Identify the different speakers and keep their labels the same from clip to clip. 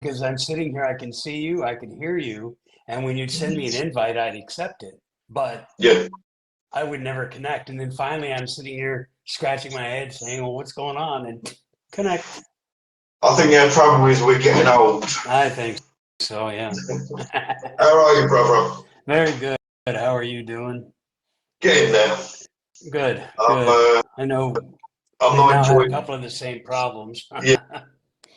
Speaker 1: because I'm sitting here, I can see you, I can hear you, and when you'd send me an invite, I'd accept it, but
Speaker 2: Yeah.
Speaker 1: I would never connect. And then finally, I'm sitting here scratching my head, saying, "Well, what's going on?" And connect.
Speaker 2: I think our trouble is we're getting old.
Speaker 1: I think so. Yeah.
Speaker 2: How are you, brother?
Speaker 1: Very good. How are you doing?
Speaker 2: Getting there.
Speaker 1: Good.
Speaker 2: I'm,
Speaker 1: Good.
Speaker 2: uh,
Speaker 1: I know
Speaker 2: I'm
Speaker 1: we
Speaker 2: not
Speaker 1: now have a
Speaker 2: enjoying.
Speaker 1: couple of the same problems.
Speaker 2: Yeah,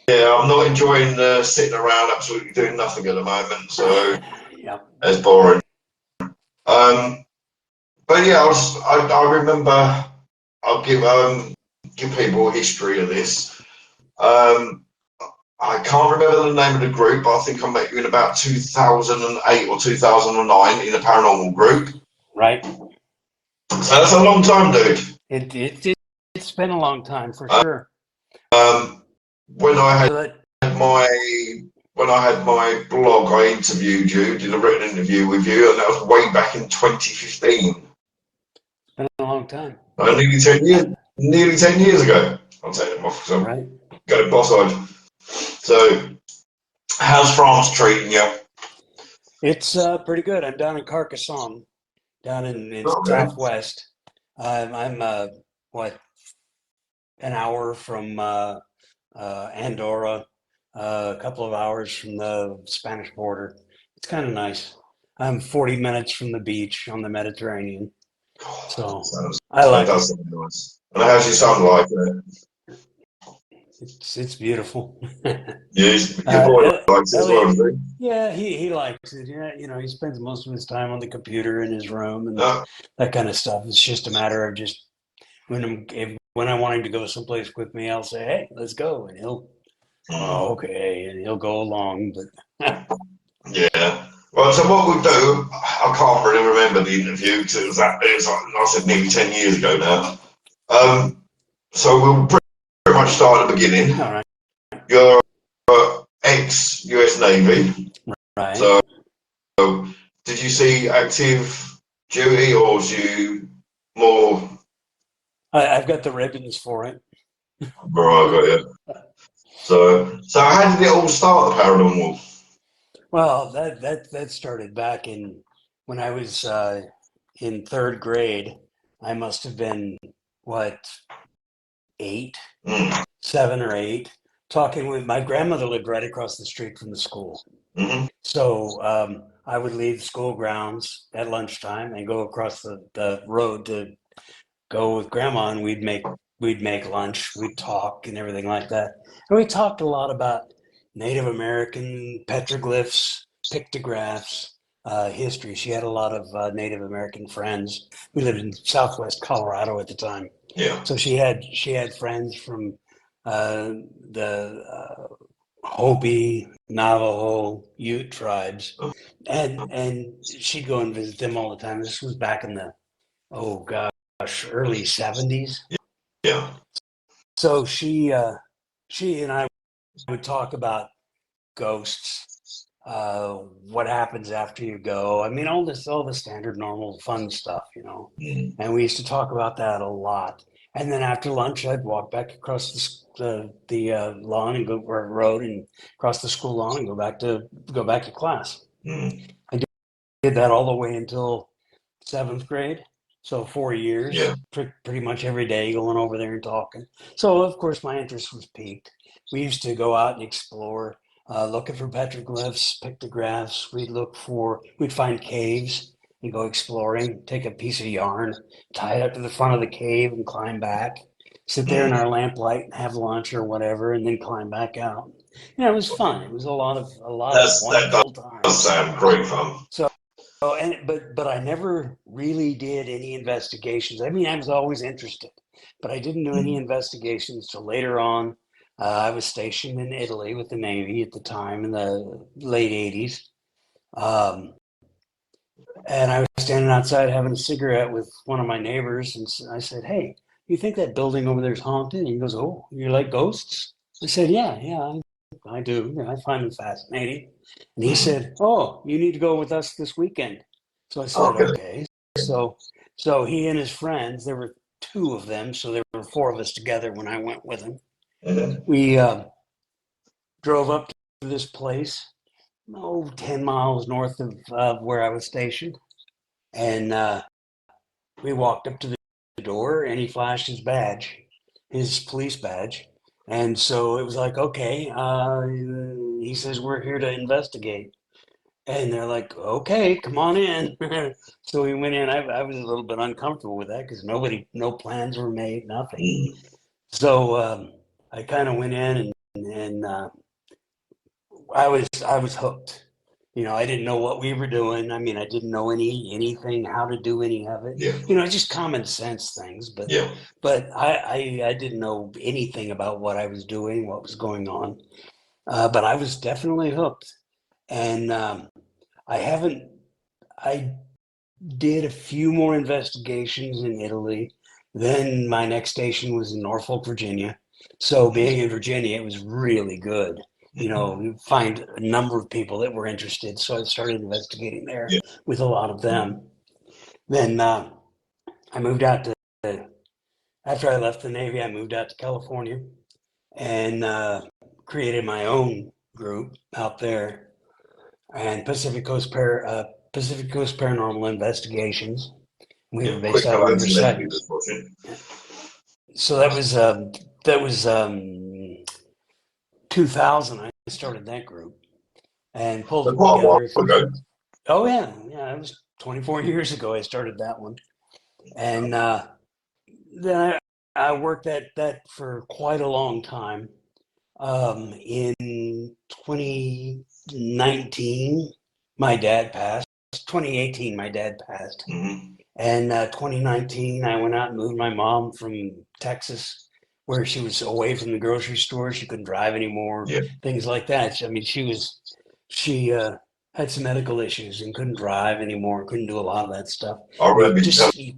Speaker 2: yeah, I'm not enjoying sitting around absolutely doing nothing at the moment. So
Speaker 1: Yeah.
Speaker 2: it's boring. Um, but yeah, I remember. I'll give people a history of this. Um, I can't remember the name of the group, but I think I met you in about 2008 or 2009 in a paranormal group.
Speaker 1: Right.
Speaker 2: So that's a long time, dude.
Speaker 1: It's been a long time for
Speaker 2: Uh,
Speaker 1: sure.
Speaker 2: Um, when I
Speaker 1: So that
Speaker 2: had my when I had my blog, I interviewed you, did a written interview with you, and that was way back in 2015.
Speaker 1: been a long time.
Speaker 2: Nearly 10 years, nearly 10 years ago. I'll take them off because I'm
Speaker 1: Right.
Speaker 2: going boss-eyed. So, how's France treating you?
Speaker 1: It's pretty good. I'm down in Carcassonne, down in
Speaker 2: Okay.
Speaker 1: Southwest. I'm what an hour from Andorra, a couple of hours from the Spanish border. It's kind of nice. I'm 40 minutes from the beach on the Mediterranean,
Speaker 2: God,
Speaker 1: so I
Speaker 2: that
Speaker 1: like
Speaker 2: does
Speaker 1: it.
Speaker 2: sound nice. And how's your son like it?
Speaker 1: It's beautiful.
Speaker 2: Your boy likes it as well,
Speaker 1: Elliot,
Speaker 2: does
Speaker 1: yeah, he likes it. Yeah, he spends most of his time on the computer in his room
Speaker 2: he?
Speaker 1: and that kind of stuff. It's just a matter of just when I want him to go someplace with me, I'll say, "Hey, let's go," and he'll,
Speaker 2: Mm,
Speaker 1: "Oh, okay," and he'll go along. But
Speaker 2: yeah. Well, so what we'll do, I can't really remember the interview because it was like I said nearly 10 years ago now. So we'll pretty much start at the beginning.
Speaker 1: all right,
Speaker 2: You're ex-US Navy.
Speaker 1: right.
Speaker 2: So did you see active duty or was you more
Speaker 1: I've got the ribbons for it.
Speaker 2: right? So how did it all start, the paranormal?
Speaker 1: Well, that started back in when I was in third grade. I must have been what 8,
Speaker 2: Mm,
Speaker 1: 7 or 8, talking with my grandmother lived right across the street from the school.
Speaker 2: mm-hmm,
Speaker 1: So I would leave school grounds at lunchtime and go across the road to go with grandma, and we'd make lunch, we'd talk and everything like that. And we talked a lot about Native American petroglyphs, pictographs, history. She had a lot of Native American friends. We lived in Southwest Colorado at the time,
Speaker 2: yeah.
Speaker 1: so she had friends from uh, the Hopi, Navajo, Ute tribes, and she'd go and visit them all the time. This was back in the oh gosh, early '70s.
Speaker 2: Yeah.
Speaker 1: So she and I would talk about ghosts, what happens after you go. I mean, all the standard, normal, fun stuff.
Speaker 2: Mm.
Speaker 1: And we used to talk about that a lot. And then after lunch, I'd walk back across the lawn and go or road and cross the school lawn and go back to class.
Speaker 2: Mm.
Speaker 1: I did that all the way until seventh grade. So 4 years,
Speaker 2: Yeah.
Speaker 1: pretty much every day going over there and talking. So of course my interest was piqued. We used to go out and explore, looking for petroglyphs, pictographs. We'd find caves and go exploring, take a piece of yarn, tie it up to the front of the cave and climb back, sit there in
Speaker 2: Mm.
Speaker 1: our lamplight and have lunch or whatever, and then climb back out. It was fun. It was a lot of
Speaker 2: That
Speaker 1: wonderful
Speaker 2: does
Speaker 1: times.
Speaker 2: sound great fun.
Speaker 1: So but I never really did any investigations. I mean, I was always interested, but I didn't do any
Speaker 2: Mm.
Speaker 1: investigations till later on. I was stationed in Italy with the Navy at the time in the late '80s, um, and I was standing outside having a cigarette with one of my neighbors, and I said, "Hey, you think that building over there is haunted?" And he goes, "Oh, you like ghosts?" I said, "Yeah, yeah, I do. I find them fascinating." And he
Speaker 2: Mm.
Speaker 1: said, "Oh, you need to go with us this weekend." So I said,
Speaker 2: Okay.
Speaker 1: "Okay." So he and his friends, there were two of them, so there were four of us together when I went with him.
Speaker 2: Mhm.
Speaker 1: We drove up this place, 10 miles north of where I was stationed. And we walked up to the door and he flashed his badge, his police badge. And so it was like, okay, he says, we're here to investigate. And they're like, okay, come on in. So we went in. I was a little bit uncomfortable with that because no plans were made, nothing.
Speaker 2: Mm.
Speaker 1: So I kind of went in and I was hooked. I didn't know what we were doing. I mean, I didn't know anything, how to do any of it.
Speaker 2: Yeah.
Speaker 1: Just common sense things. But
Speaker 2: Yeah.
Speaker 1: but I didn't know anything about what I was doing, what was going on. But I was definitely hooked. And I haven't. I did a few more investigations in Italy. Then my next station was in Norfolk, Virginia. So being in Virginia, it was really good. You find a number of people that were interested. So I started investigating there
Speaker 2: Yeah.
Speaker 1: with a lot of them. Then I moved out to, after I left the Navy, I moved out to California and created my own group out there and Pacific Coast Paranormal Investigations. We
Speaker 2: Yeah.
Speaker 1: were based
Speaker 2: Quick
Speaker 1: out of
Speaker 2: hello to
Speaker 1: Riverside.
Speaker 2: Leslie that's watching.
Speaker 1: So that was 2000. I started that group and pulled
Speaker 2: But
Speaker 1: it
Speaker 2: quite a while
Speaker 1: together.
Speaker 2: ago.
Speaker 1: Oh yeah, it was 24 years ago. I started that one, and then I worked that for quite a long time. In 2019, my dad passed. 2018, my dad passed.
Speaker 2: Mm-hmm.
Speaker 1: And 2019, I went out and moved my mom from Texas, where she was away from the grocery store. She couldn't drive anymore,
Speaker 2: Yeah.
Speaker 1: things like that. I mean, she had some medical issues and couldn't drive anymore, couldn't do a lot of that stuff.
Speaker 2: I
Speaker 1: And
Speaker 2: remember you telling me.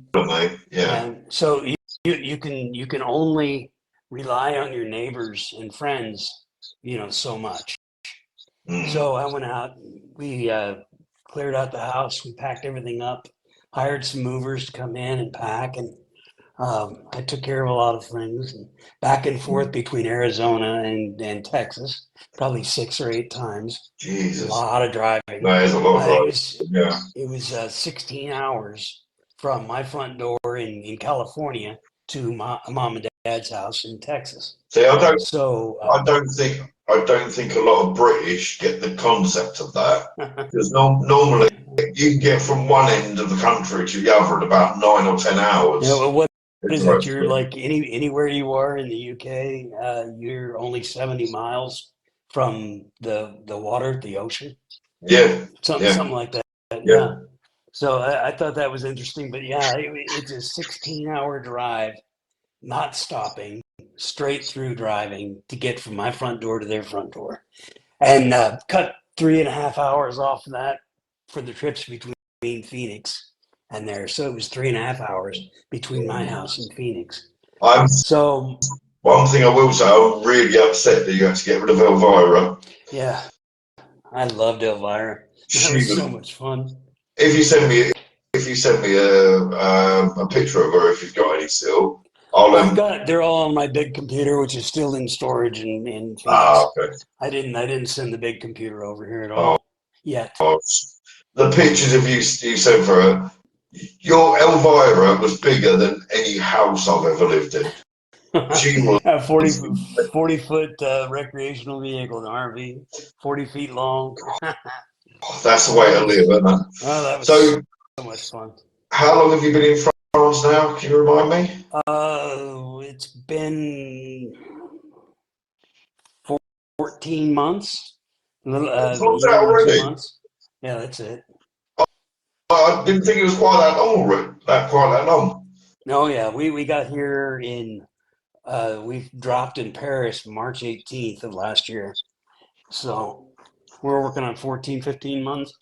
Speaker 2: Yeah.
Speaker 1: and so you can only rely on your neighbors and friends, so much.
Speaker 2: Mm.
Speaker 1: So I went out, we cleared out the house, we packed everything up, hired some movers to come in and pack, and I took care of a lot of things, and back and forth between Arizona and Texas, probably 6 or 8 times. A
Speaker 2: Jesus.
Speaker 1: lot of driving.
Speaker 2: That is a lot of
Speaker 1: It
Speaker 2: driving.
Speaker 1: was
Speaker 2: Yeah.
Speaker 1: it was 16 hours from my front door in California to my mom and dad's house in Texas.
Speaker 2: See,
Speaker 1: So
Speaker 2: I don't think a lot of British get the concept of that because normally you can get from one end of the country to the other in about 9 or 10 hours.
Speaker 1: what
Speaker 2: It's
Speaker 1: is
Speaker 2: right.
Speaker 1: it? You're like anywhere you are in the UK, you're only 70 miles from the water, the ocean,
Speaker 2: Yeah.
Speaker 1: something
Speaker 2: Yeah.
Speaker 1: like that.
Speaker 2: Yeah.
Speaker 1: Yeah. So I thought that was interesting, but yeah, it's a 16-hour drive, not stopping, straight through driving to get from my front door to their front door, and cut 3.5 hours off of that for the trips between Phoenix and there. So it was 3.5 hours between my house and Phoenix.
Speaker 2: I'm
Speaker 1: So
Speaker 2: One thing I will say, I'm really upset that you had to get rid of Elvira.
Speaker 1: yeah, I loved Elvira. That
Speaker 2: She
Speaker 1: was
Speaker 2: was.
Speaker 1: so much fun.
Speaker 2: If you send me, if you send me a picture of her, if you've got any still, I'll
Speaker 1: They're all on my big computer, which is still in storage in
Speaker 2: Ah,
Speaker 1: Phoenix.
Speaker 2: okay.
Speaker 1: I didn't send the big computer over here at
Speaker 2: Oh,
Speaker 1: all yet.
Speaker 2: the pictures of you sent for her. Your Elvira was bigger than any house I've ever lived in. She was.
Speaker 1: A 40 foot recreational vehicle, an RV, 40 feet long.
Speaker 2: That's the way
Speaker 1: That
Speaker 2: to live,
Speaker 1: was
Speaker 2: isn't it?
Speaker 1: that was
Speaker 2: So,
Speaker 1: so much fun.
Speaker 2: how long have you been in France now? Can you remind me?
Speaker 1: It's been 14 months, a
Speaker 2: Time's out
Speaker 1: year and two
Speaker 2: already.
Speaker 1: months. Yeah, that's it.
Speaker 2: I didn't think it was quite that long already. Quite that long.
Speaker 1: No, yeah, we got here we dropped in Paris March 18th of last year. So we're working on 14, 15 months.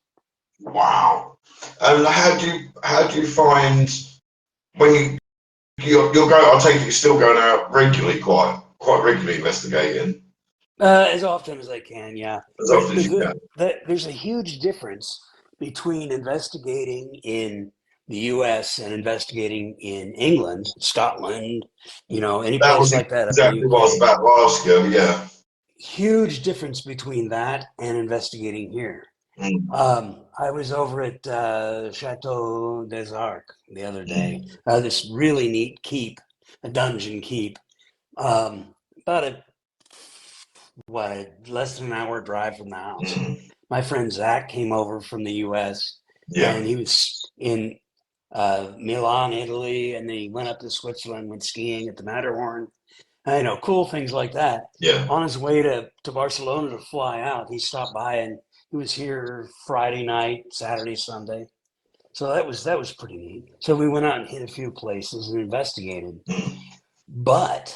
Speaker 2: Wow. And how do you find when you're going? I take it you're still going out regularly, quite regularly investigating
Speaker 1: As often as I can, yeah.
Speaker 2: as often as you can.
Speaker 1: There's a huge difference between investigating in the U.S. and investigating in England, Scotland, any
Speaker 2: That
Speaker 1: place
Speaker 2: was
Speaker 1: like that up in the
Speaker 2: exactly what I was
Speaker 1: UK.
Speaker 2: about to ask you. Yeah.
Speaker 1: huge difference between that and investigating here.
Speaker 2: Mm,
Speaker 1: I was over at Chateau des Arcs the other day. This really neat keep, a dungeon keep, about a less than an hour drive from the house.
Speaker 2: mm,
Speaker 1: My friend Zach came over from the U.S.
Speaker 2: yeah,
Speaker 1: and he was in Milan, Italy, and then he went up to Switzerland, went skiing at the Matterhorn. I know, cool things like that.
Speaker 2: yeah.
Speaker 1: On his way to Barcelona to fly out, he stopped by and he was here Friday night, Saturday, Sunday. So that was pretty neat. So we went out and hit a few places and investigated.
Speaker 2: Mm,
Speaker 1: But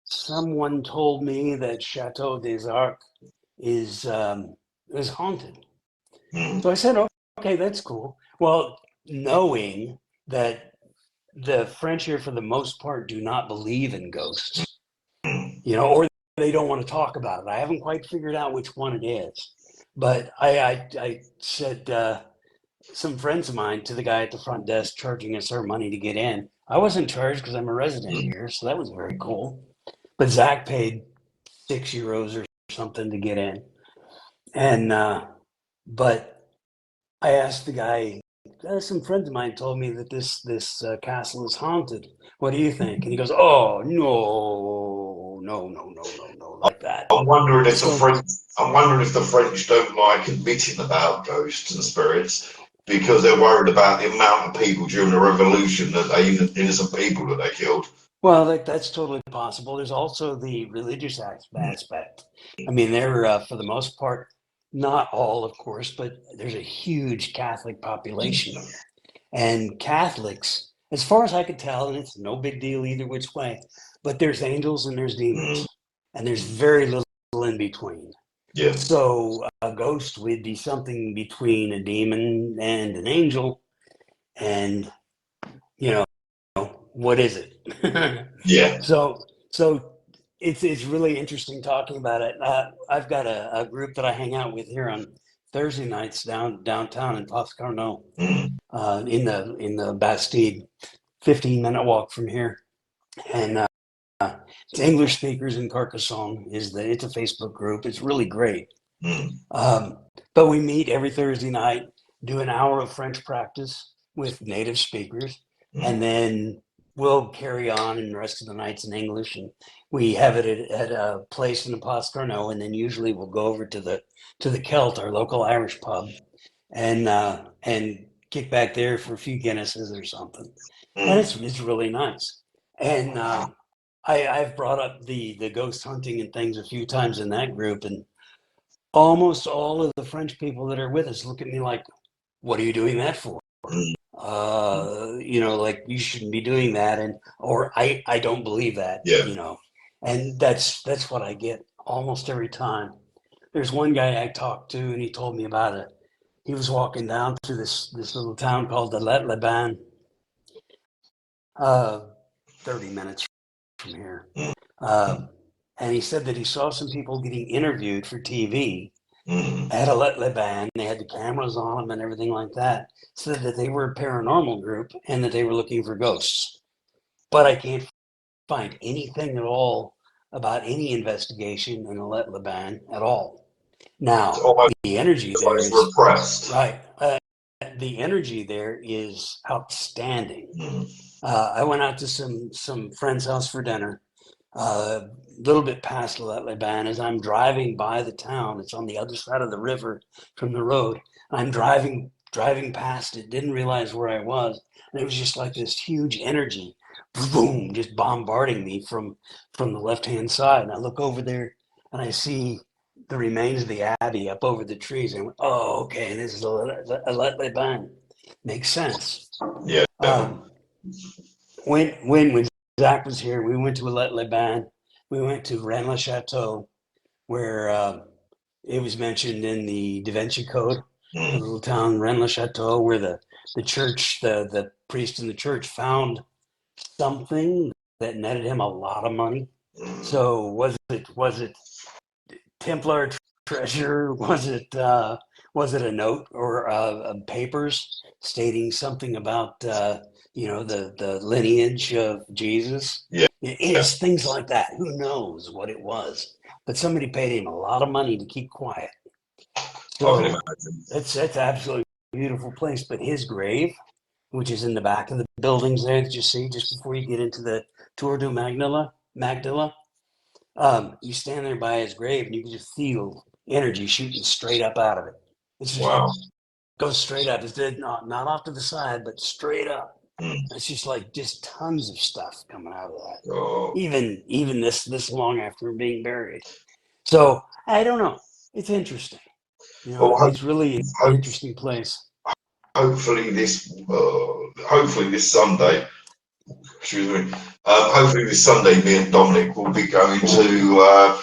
Speaker 1: someone told me that Chateau des Arcs is haunted. So I
Speaker 2: mm,
Speaker 1: said, "Oh, okay, that's cool." Well, knowing that the French here, for the most part, do not believe in ghosts,
Speaker 2: mm,
Speaker 1: or they don't want to talk about it. I haven't quite figured out which one it is, but I said some friends of mine to the guy at the front desk charging us our money to get in. I wasn't charged because I'm a resident
Speaker 2: mm,
Speaker 1: here, so that was very cool. But Zach paid €6 or something to get in, and but I asked the guy. Some friends of mine told me that this castle is haunted. What do you think? And he goes, "Oh no, no, no, no, no, no," like that.
Speaker 2: I'm wondering if the
Speaker 1: So,
Speaker 2: French. I'm wondering if the French don't like admitting about ghosts and spirits because they're worried about the amount of people during the revolution that they innocent people that they killed.
Speaker 1: well, that's totally possible. There's also the religious
Speaker 2: Mm,
Speaker 1: aspect. I mean, they're for the most part, not all, of course, but there's a huge Catholic population
Speaker 2: mm,
Speaker 1: here. And Catholics, as far as I could tell, and it's no big deal either which way, but there's angels and there's
Speaker 2: mm,
Speaker 1: demons, and there's very little in between.
Speaker 2: yeah,
Speaker 1: So a ghost would be something between a demon and an angel, and you know, what is it?
Speaker 2: yeah.
Speaker 1: so it's really interesting talking about it. I've got a group that I hang out with here on Thursday nights downtown in Pascarno,
Speaker 2: Mm,
Speaker 1: in the Bastide, 15-minute walk from here, and it's English speakers in Carcassonne. It's a Facebook group. It's really great.
Speaker 2: mm,
Speaker 1: Um, but we meet every Thursday night, do an hour of French practice with native speakers, and
Speaker 2: mm,
Speaker 1: then we'll carry on and the rest of the nights in English. And we have it at a place in the Postcarno, and then usually we'll go over to the Celt, our local Irish pub, and kick back there for a few Guinnesses or something. And
Speaker 2: mm.
Speaker 1: it's really nice. And I've brought up the ghost hunting and things a few times in that group, and almost all of the French people that are with us look at me like, "What are you doing that for?
Speaker 2: Mm.
Speaker 1: Like you shouldn't be doing that," and or I don't believe that,
Speaker 2: Yeah.
Speaker 1: and that's what I get almost every time. There's one guy I talked to, and he told me about it. He was walking down through this little town called the Les Liban, uh, 30 minutes from here,
Speaker 2: Mm,
Speaker 1: uh, and he said that he saw some people getting interviewed for TV
Speaker 2: mm,
Speaker 1: had a band. They had the cameras on them and everything like that. Said that they were a paranormal group and that they were looking for ghosts. But I can't find anything at all about any investigation in the band at all.
Speaker 2: it's
Speaker 1: Now,
Speaker 2: almost
Speaker 1: the energy
Speaker 2: like
Speaker 1: there
Speaker 2: it's
Speaker 1: is
Speaker 2: repressed.
Speaker 1: right. The energy there is outstanding.
Speaker 2: Mm,
Speaker 1: I went out to some friend's house for dinner, a little bit past Liban. As I'm driving by the town, it's on the other side of the river from the road. I'm driving past it, didn't realize where I was, and it was just like this huge energy, boom, just bombarding me from the left hand side. And I look over there, and I see the remains of the abbey up over the trees. And I went, "Oh, okay, this is a Liban. Makes sense."
Speaker 2: yeah.
Speaker 1: Um, when Zach was here, we went to Alet Liban. We went to Rennes le Chateau, where it was mentioned in the Da Vinci Code, the
Speaker 2: Mm,
Speaker 1: little town Rennes le Chateau, where the church, the priest in the church found something that netted him a lot of money.
Speaker 2: mm.
Speaker 1: So was it Templar treasure? Was it a note or papers stating something about the lineage of Jesus?
Speaker 2: Yeah.
Speaker 1: It
Speaker 2: Yeah,
Speaker 1: is things like that. Who knows what it was? But somebody paid him a lot of money to keep quiet.
Speaker 2: I can
Speaker 1: So
Speaker 2: imagine.
Speaker 1: it's absolutely beautiful place. But his grave, which is in the back of the buildings there that you see just before you get into the Tour du Magdala, you stand there by his grave and you can just feel energy shooting straight up out of it. It's just
Speaker 2: Wow.
Speaker 1: goes straight up. It's not off to the side, but straight up.
Speaker 2: Mm.
Speaker 1: It's just like just tons of stuff coming out of that.
Speaker 2: Oh,
Speaker 1: Even this long after being buried. So I don't know. It's interesting. You know,
Speaker 2: well,
Speaker 1: it's really an
Speaker 2: hope,
Speaker 1: interesting place.
Speaker 2: hopefully this Sunday, excuse me, hopefully this Sunday, me and Dominic will be going to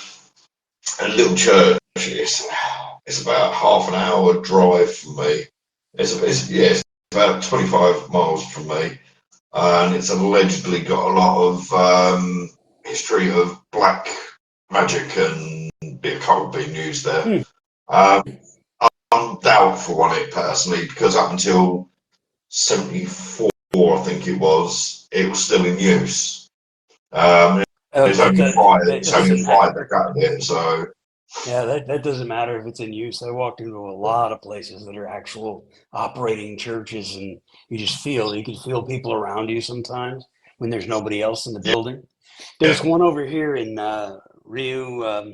Speaker 2: a little church. It's about half an hour drive from me. It's about 25 miles from me, and it's allegedly got a lot of history of black magic and the occult being used there.
Speaker 1: Hmm.
Speaker 2: Um, I'm doubtful on it personally because up until 74, I think it was still in use.
Speaker 1: Oh,
Speaker 2: It's only prior,
Speaker 1: that
Speaker 2: it's only
Speaker 1: doesn't
Speaker 2: prior they
Speaker 1: matter.
Speaker 2: got it. So
Speaker 1: Yeah, that doesn't matter if it's in use. I walked into a lot of places that are actual operating churches, and you can feel people around you sometimes when there's nobody else in the
Speaker 2: yeah,
Speaker 1: building. There's
Speaker 2: yeah.
Speaker 1: one over here in Rio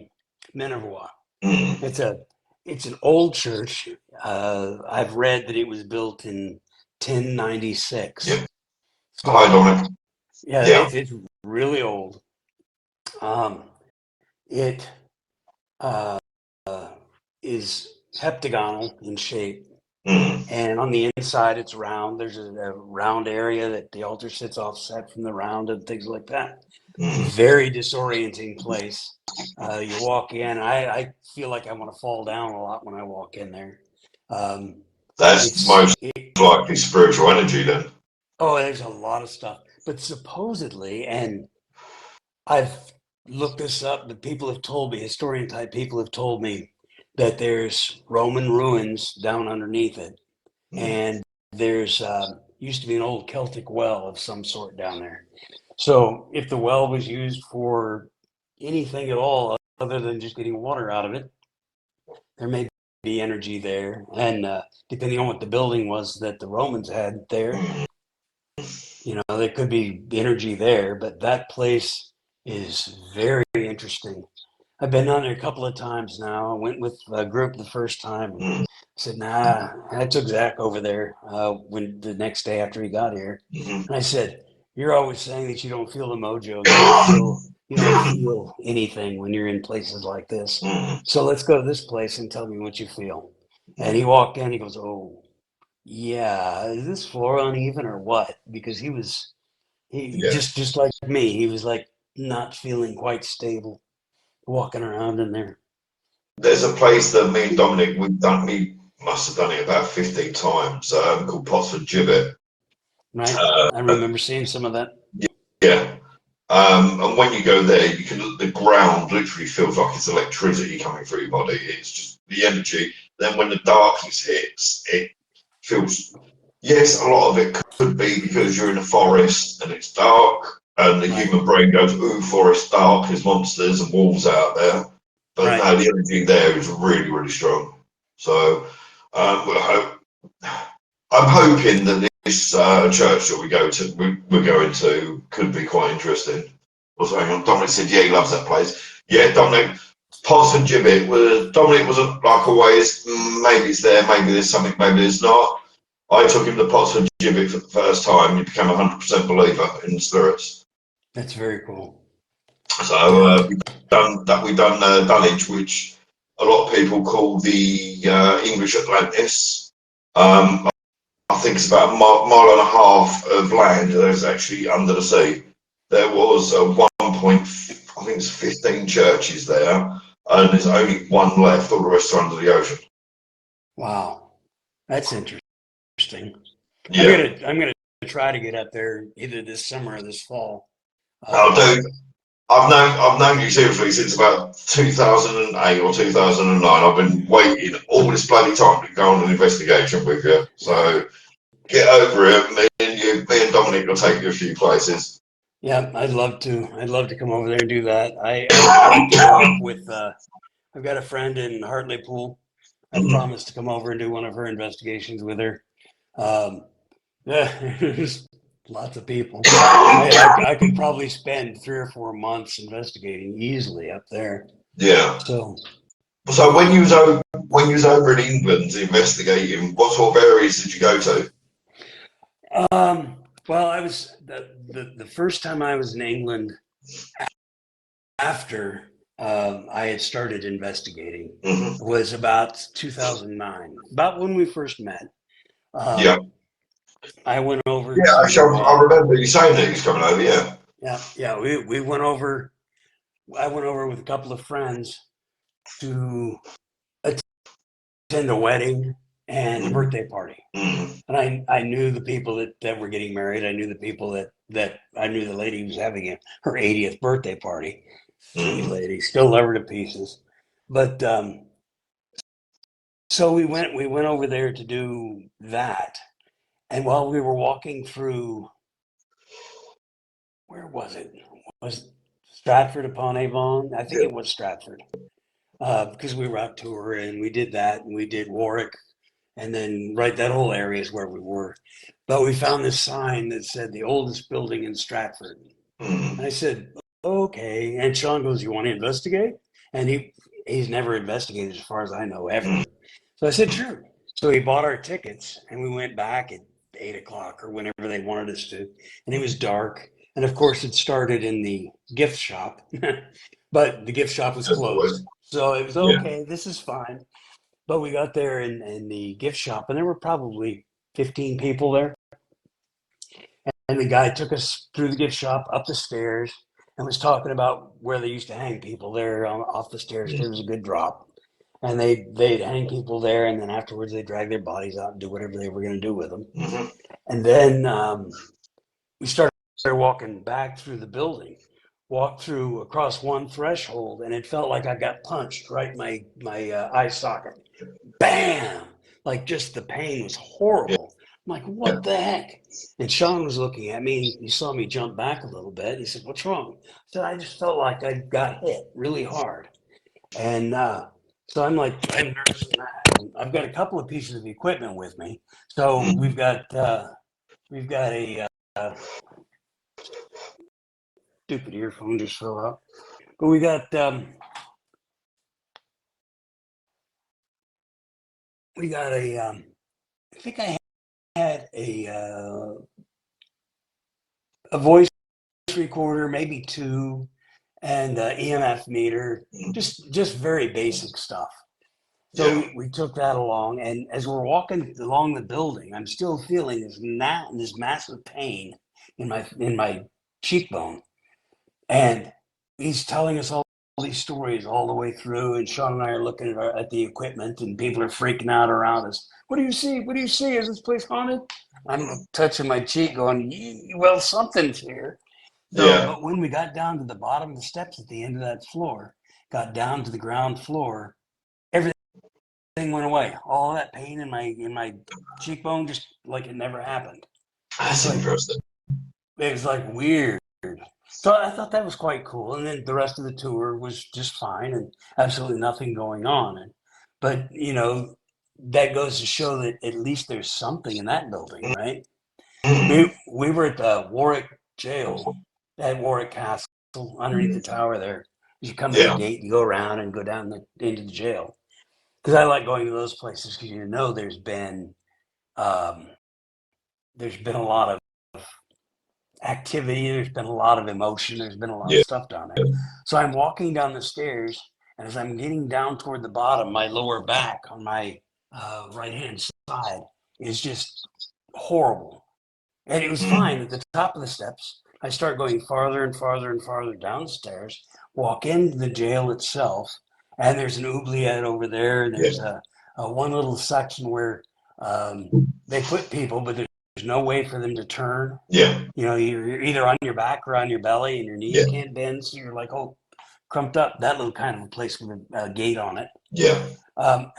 Speaker 1: Minerva.
Speaker 2: Mm,
Speaker 1: It's a it's an old church. I've read that it was built in
Speaker 2: yeah.
Speaker 1: 1096.
Speaker 2: Hi,
Speaker 1: So
Speaker 2: Dominic.
Speaker 1: yeah,
Speaker 2: Yeah.
Speaker 1: it's really old. Um, it uh, is heptagonal in shape,
Speaker 2: Mm,
Speaker 1: and on the inside it's round. There's a round area that the altar sits offset from the round and things like that.
Speaker 2: mm.
Speaker 1: Very disorienting place. You walk in, I feel like I want to fall down a lot when I walk in there. Um,
Speaker 2: That's
Speaker 1: it's
Speaker 2: most likely spiritual energy then.
Speaker 1: oh, there's a lot of stuff, but supposedly, and I've looked this up, but people have told me, historian type people have told me that there's Roman ruins down underneath it,
Speaker 2: Mm,
Speaker 1: and there's used to be an old Celtic well of some sort down there. So if the well was used for anything at all other than just getting water out of it, there may be energy there. And depending on what the building was that the Romans had there,
Speaker 2: mm,
Speaker 1: you know, there could be energy there. But that place is very interesting. I've been on there a couple of times now. I went with a group the first time and
Speaker 2: mm,
Speaker 1: said, nah, I took Zach over there when the next day after he got here.
Speaker 2: mm.
Speaker 1: And I said, you're always saying that you don't feel the mojo. You don't feel anything when you're in places like this.
Speaker 2: Mm.
Speaker 1: So let's go to this place and tell me what you feel. And he walked in, he goes, oh, yeah, is this floor uneven or what? Because he
Speaker 2: Yeah.
Speaker 1: just like me, he was like not feeling quite stable walking around in there.
Speaker 2: There's a place that me and Dominic, we must have done it about 15 times, called Pottsford Gibbet.
Speaker 1: Right?
Speaker 2: Uh,
Speaker 1: I remember seeing some of that.
Speaker 2: yeah. And when you go there, the ground literally feels like it's electricity coming through your body. It's just the energy. Then when the darkness hits, it feels, yes, a lot of it could be because you're in a forest and it's dark, and the
Speaker 1: Right,
Speaker 2: human brain goes, ooh, forest dark, there's monsters and wolves out there. But
Speaker 1: right.
Speaker 2: no, the energy there is really, really strong. So we'll hope, I'm hoping that this church that we're going to, could be quite interesting. What's going on? Dominic said, yeah, he loves that place. Yeah, Dominic, Pots and Gibbet, Dominic wasn't like always, maybe it's there, maybe there's something, maybe there's not. I took him to Pots and Gibbet for the first time. He became a 100% believer in the spirits.
Speaker 1: That's very cool.
Speaker 2: So
Speaker 1: Yeah.
Speaker 2: we've done Dulwich, which a lot of people call the English Atlantis. I think it's about a mile and a half of land that is actually under the sea. There was a I think it's 15 churches there, and there's only one left. All the rest are under the ocean.
Speaker 1: Wow. That's interesting.
Speaker 2: Yeah,
Speaker 1: I'm gonna try to get up there either this summer or this fall.
Speaker 2: I'll
Speaker 1: Um,
Speaker 2: do. I've known you seriously since about 2008 or 2009. I've been waiting all this bloody time to go on an investigation with you. So get over it. Me and Dominic will take you a few places.
Speaker 1: Yeah, I'd love to. I'd love to come over there and do that. I'd like to go up with. I've got a friend in Hartlepool. I've
Speaker 2: Mhm.
Speaker 1: promised to come over and do one of her investigations with her. Um, yeah, there's lots of people. I could probably spend 3 or 4 months investigating easily up there.
Speaker 2: Yeah.
Speaker 1: So,
Speaker 2: So when you was over in England investigating, what sort of areas did you go to?
Speaker 1: well, I was the first time I was in England after I had started investigating
Speaker 2: Hmm.
Speaker 1: was about 2009, about when we first met.
Speaker 2: Yeah.
Speaker 1: Um, I went over
Speaker 2: Yeah, actually,
Speaker 1: to
Speaker 2: I remember you saying that he was coming over. Yeah.
Speaker 1: yeah, we went over. I went over with a couple of friends to attend a wedding and a
Speaker 2: Hmm.
Speaker 1: birthday party.
Speaker 2: Hmm.
Speaker 1: And I knew the people that were getting married. I knew the people that I knew the lady who was having her 80th birthday party. Sweet
Speaker 2: Hmm.
Speaker 1: lady, still love her to pieces. But so we went over there to do that. And while we were walking through, where was it? Was it Stratford upon Avon? I think
Speaker 2: Yeah.
Speaker 1: it was Stratford. Because we were out tour and we did that and we did Warwick and then right that whole area is where we were. But we found this sign that said the oldest building in Stratford.
Speaker 2: Hmm.
Speaker 1: And I said, okay. And Sean goes, you want to investigate? And he's never investigated as far as I know
Speaker 2: Hmm.
Speaker 1: ever. So I said, sure. So he bought our tickets and we went back at 8 o'clock or whenever they wanted us to. And it was dark. And of course, it started in the gift shop, but the gift shop was
Speaker 2: As
Speaker 1: closed.
Speaker 2: always.
Speaker 1: So it was
Speaker 2: Yeah.
Speaker 1: okay. This is fine. But we got there in the gift shop, and there were probably 15 people there. And the guy took us through the gift shop, up the stairs, and was talking about where they used to hang people there off the stairs. There was a good drop. And they'd hang people there, and then afterwards they'd drag their bodies out and do whatever they were going to do with them.
Speaker 2: Hmm.
Speaker 1: And then we started walking back through the building, walked through across one threshold, and it felt like I got punched right in my eye socket. Bam! Like just the pain was
Speaker 2: Yeah.
Speaker 1: horrible. I'm like, what the heck? And Sean was looking at me. He saw me jump back a little bit. He said, what's wrong? I said, I just felt like I got hit really hard. And so I'm like, I'm nursing that. And I've got a couple of pieces of equipment with me. So
Speaker 2: Hmm.
Speaker 1: we've got a stupid earphone just fell out. But we got a I think I had a voice recorder, maybe two, and EMF meter, just very basic stuff. So
Speaker 2: Yeah.
Speaker 1: we took that along, and as we're walking along the building, I'm still feeling this massive pain in my cheekbone, and he's telling us all these stories all the way through. And Sean and I are looking at the equipment, and people are freaking out around us. What do you see? What do you see? Is this place haunted? I'm touching my cheek, going, "Well, something's here." So,
Speaker 2: Yeah.
Speaker 1: but when we got down to the bottom of the steps at the end of that floor, got down to the ground floor, everything went away. All that pain in my cheekbone, just like it never happened. It's
Speaker 2: That's
Speaker 1: like
Speaker 2: interesting.
Speaker 1: it was like weird. So I thought that was quite cool. And then the rest of the tour was just fine and absolutely nothing going on. But that goes to show that at least there's something in that building, right?
Speaker 2: Hmm.
Speaker 1: We were at the Warwick jail at Warwick Castle underneath the tower there. You come in the
Speaker 2: Yeah.
Speaker 1: gate, you go around and go down into the jail. Because I like going to those places because um, there's been a lot of activity, there's been a lot of emotion, there's been a lot of
Speaker 2: Yeah.
Speaker 1: stuff down there. So I'm walking down the stairs, and as I'm getting down toward the bottom, my lower back on my right hand side is just horrible. And it was fine
Speaker 2: Mm.
Speaker 1: at the top of the steps. I start going farther and farther and farther downstairs, walk into the jail itself, and there's an oubliette over there, and
Speaker 2: Yeah.
Speaker 1: there's a one little section where um, they put people, but there's no way for them to turn.
Speaker 2: Yeah.
Speaker 1: You're either on your back or on your belly, and your
Speaker 2: Yeah.
Speaker 1: knees can't bend, so you're like, oh, crumped up. That little kind of a place with a gate on it.
Speaker 2: Yeah.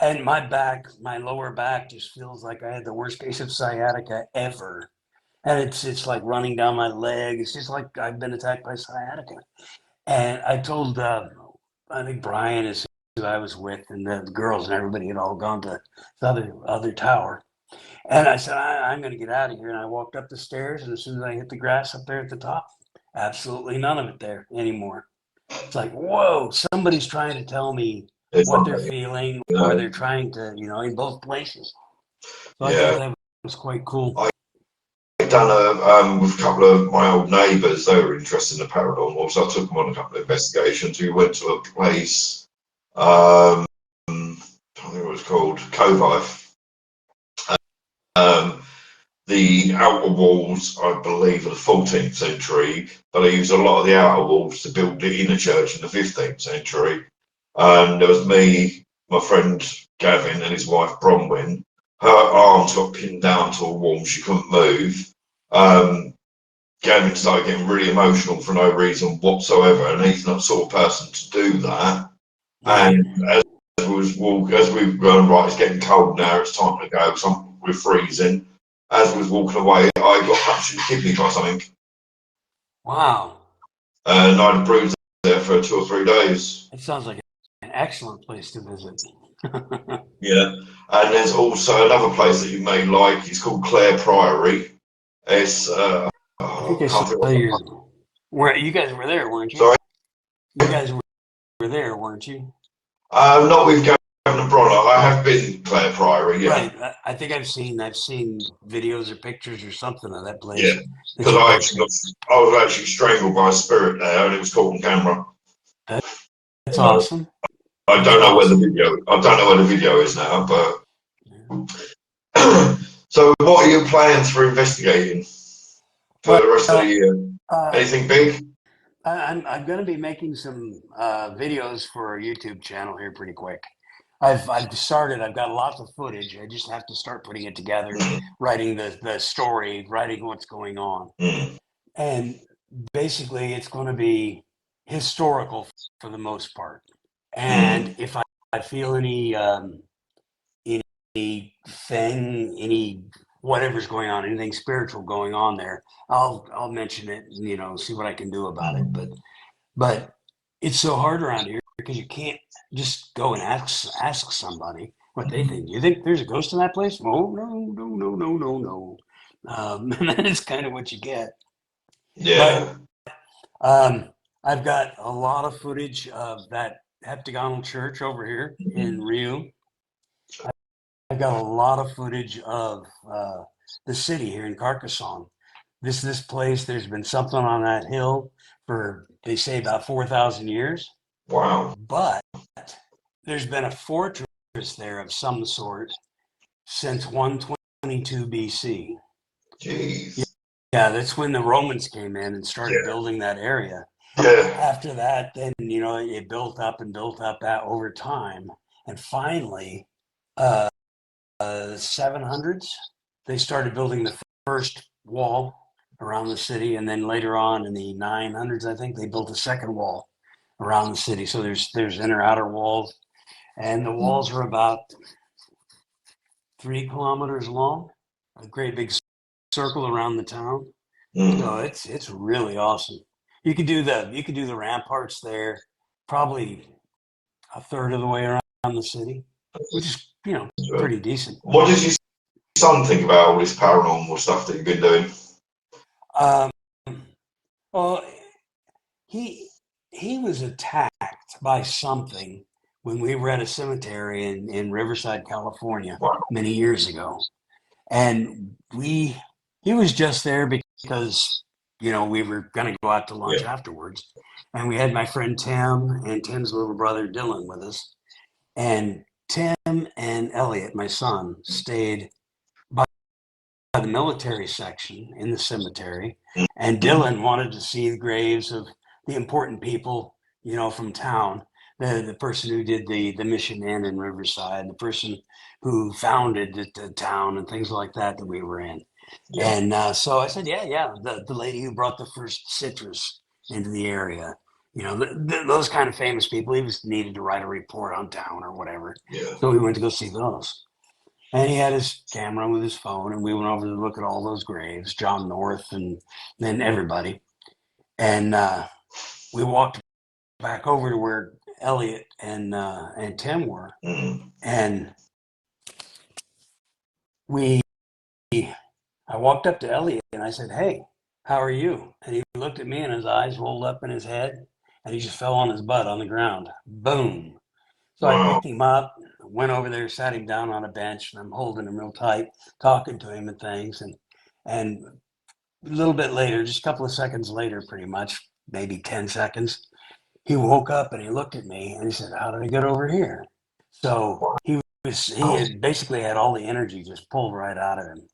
Speaker 1: And my lower back, just feels like I had the worst case of sciatica ever. and it's like running down my leg. It's just like I've been attacked by sciatica. And I told, I think Brian is who I was with, and the girls and everybody had all gone to the other tower. And I said, I'm going to get out of here. And I walked up the stairs, and as soon as I hit the grass up there at the top, absolutely none of it there anymore. It's like, whoa, somebody's trying to tell me
Speaker 2: It's
Speaker 1: what
Speaker 2: not
Speaker 1: they're
Speaker 2: there,
Speaker 1: feeling,
Speaker 2: you
Speaker 1: or
Speaker 2: know.
Speaker 1: they're trying to, in both places. So I thought
Speaker 2: Yeah.
Speaker 1: that was quite cool.
Speaker 2: I done with a couple of my old neighbours. They were interested in the paranormal, so I took them on a couple of investigations. We went to a place, I don't think what it was called, Covite. Um, the outer walls, I believe, are the 14th century, but they used a lot of the outer walls to build the inner church in the 15th century. And there was me, my friend Gavin, and his wife Bronwyn. Her arms got pinned down to a wall; she couldn't move. Um, Gavin started getting really emotional for no reason whatsoever, and he's not the sort of person to do that.
Speaker 1: Right.
Speaker 2: And as we were going, right, it's getting cold now, it's time to go, so we're freezing. As we was walking away, I got punched in the kidney by something,
Speaker 1: Wow.
Speaker 2: and I had a bruise there for 2 or 3 days.
Speaker 1: It sounds like an excellent place to visit.
Speaker 2: Yeah, and there's also another place that you may like. It's called Clare Priory. It's
Speaker 1: I think
Speaker 2: oh,
Speaker 1: I
Speaker 2: I
Speaker 1: saw
Speaker 2: can't think of
Speaker 1: your. Where you guys were there, weren't you?
Speaker 2: sorry.
Speaker 1: You guys were there, weren't you?
Speaker 2: Not with Gavin and Bronner. I have been to Clare Priory. Yeah,
Speaker 1: Right. I think I've seen videos or pictures or something of that
Speaker 2: yeah.
Speaker 1: place that
Speaker 2: Because
Speaker 1: you
Speaker 2: I
Speaker 1: posted.
Speaker 2: was actually strangled by a spirit there, and it was caught on camera.
Speaker 1: That, that's
Speaker 2: Uh,
Speaker 1: awesome.
Speaker 2: I
Speaker 1: That's
Speaker 2: don't know where the
Speaker 1: awesome.
Speaker 2: video. I don't know where the video is now, but
Speaker 1: Yeah.
Speaker 2: so what are your plans for investigating for
Speaker 1: Well,
Speaker 2: the rest of the year?
Speaker 1: uh,
Speaker 2: Anything big?
Speaker 1: I'm going to be making some videos for our YouTube channel here pretty quick. I've started. I've got lots of footage. I just have to start putting it together,
Speaker 2: Mm,
Speaker 1: writing the story, writing what's going on,
Speaker 2: mm,
Speaker 1: and basically it's going to be historical for the most part. And
Speaker 2: mm.
Speaker 1: if I feel anything, any whatever's going on, anything spiritual going on there, I'll mention it. And, see what I can do about it. But it's so hard around here because you can't just go and ask somebody what they think. You think there's a ghost in that place? Oh no, no, no, no, no, no. And that is kind of what you get. But
Speaker 2: Yeah.
Speaker 1: um, I've got a lot of footage of that heptagonal church over here in
Speaker 2: Mm,
Speaker 1: Rio. I've got a lot of footage of the city here in Carcassonne. This place, there's been something on that hill for, they say, about 4,000 years.
Speaker 2: wow.
Speaker 1: But there's been a fortress there of some sort since 122 BC.
Speaker 2: Jeez.
Speaker 1: Yeah, that's when the Romans came in and started
Speaker 2: Yeah.
Speaker 1: building that area.
Speaker 2: Yeah.
Speaker 1: After that, then, it built up and built up that over time. And finally, uh, 700s, they started building the first wall around the city. And then later on in the 900s, I think they built a second wall around the city. So there's inner outer walls, and the walls are about 3 kilometers long, a great big circle around the town. So
Speaker 2: Mm.
Speaker 1: it's really awesome. You could do the ramparts there, probably a third of the way around the city, which is pretty decent.
Speaker 2: What does your son think about all this paranormal stuff that you've been doing?
Speaker 1: Um, well, he he was attacked by something when we were at a cemetery in Riverside, California,
Speaker 2: Wow.
Speaker 1: many years ago, and he was just there because we were going to go out to lunch
Speaker 2: Yeah.
Speaker 1: afterwards, and we had my friend Tim and Tim's little brother Dylan with us, and Tim and Elliot, my son, stayed by the military section in the cemetery, and
Speaker 2: Mm.
Speaker 1: Dylan wanted to see the graves of the important people, from town. The person who did the mission inn in Riverside, the person who founded the town, and things like that we were in.
Speaker 2: Yeah.
Speaker 1: And so I said, yeah, yeah, the lady who brought the first citrus into the area. Those kind of famous people. He was needed to write a report on town or whatever,
Speaker 2: Yeah.
Speaker 1: so we went to go see those. And he had his camera with his phone, and we went over to look at all those graves, John North, and then everybody. And we walked back over to where Elliot and Tim were,
Speaker 2: Mm.
Speaker 1: and we I walked up to Elliot and I said, "Hey, how are you?" And he looked at me, and his eyes rolled up in his head, and he just fell on his butt on the ground. Boom. So I
Speaker 2: Wow.
Speaker 1: picked him up, went over there, sat him down on a bench, and I'm holding him real tight, talking to him and things. And a little bit later, just a couple of seconds later, pretty much, maybe 10 seconds, he woke up and he looked at me and he said, "How did I get over here?" So he
Speaker 2: Wow.
Speaker 1: had basically had all the energy just pulled right out of him.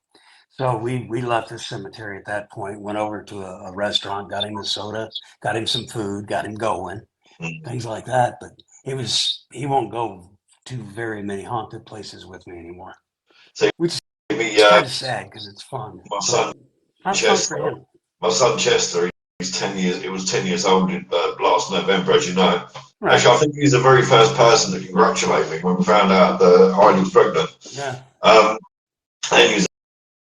Speaker 1: So we left the cemetery at that point, went over to a restaurant, got him a soda, got him some food, got him going,
Speaker 2: Mm.
Speaker 1: things like that. But he won't go to very many haunted places with me anymore,
Speaker 2: So
Speaker 1: which
Speaker 2: me,
Speaker 1: is kind of sad because it's fun,
Speaker 2: my
Speaker 1: but
Speaker 2: son
Speaker 1: not fun for
Speaker 2: Chester,
Speaker 1: him.
Speaker 2: my son Chester, he's 10 years. It was 10 years old last November, as you know.
Speaker 1: Right.
Speaker 2: Actually, I think he's the very first person to congratulate me when we found out that Heidi was pregnant.
Speaker 1: Yeah.
Speaker 2: Um, and he was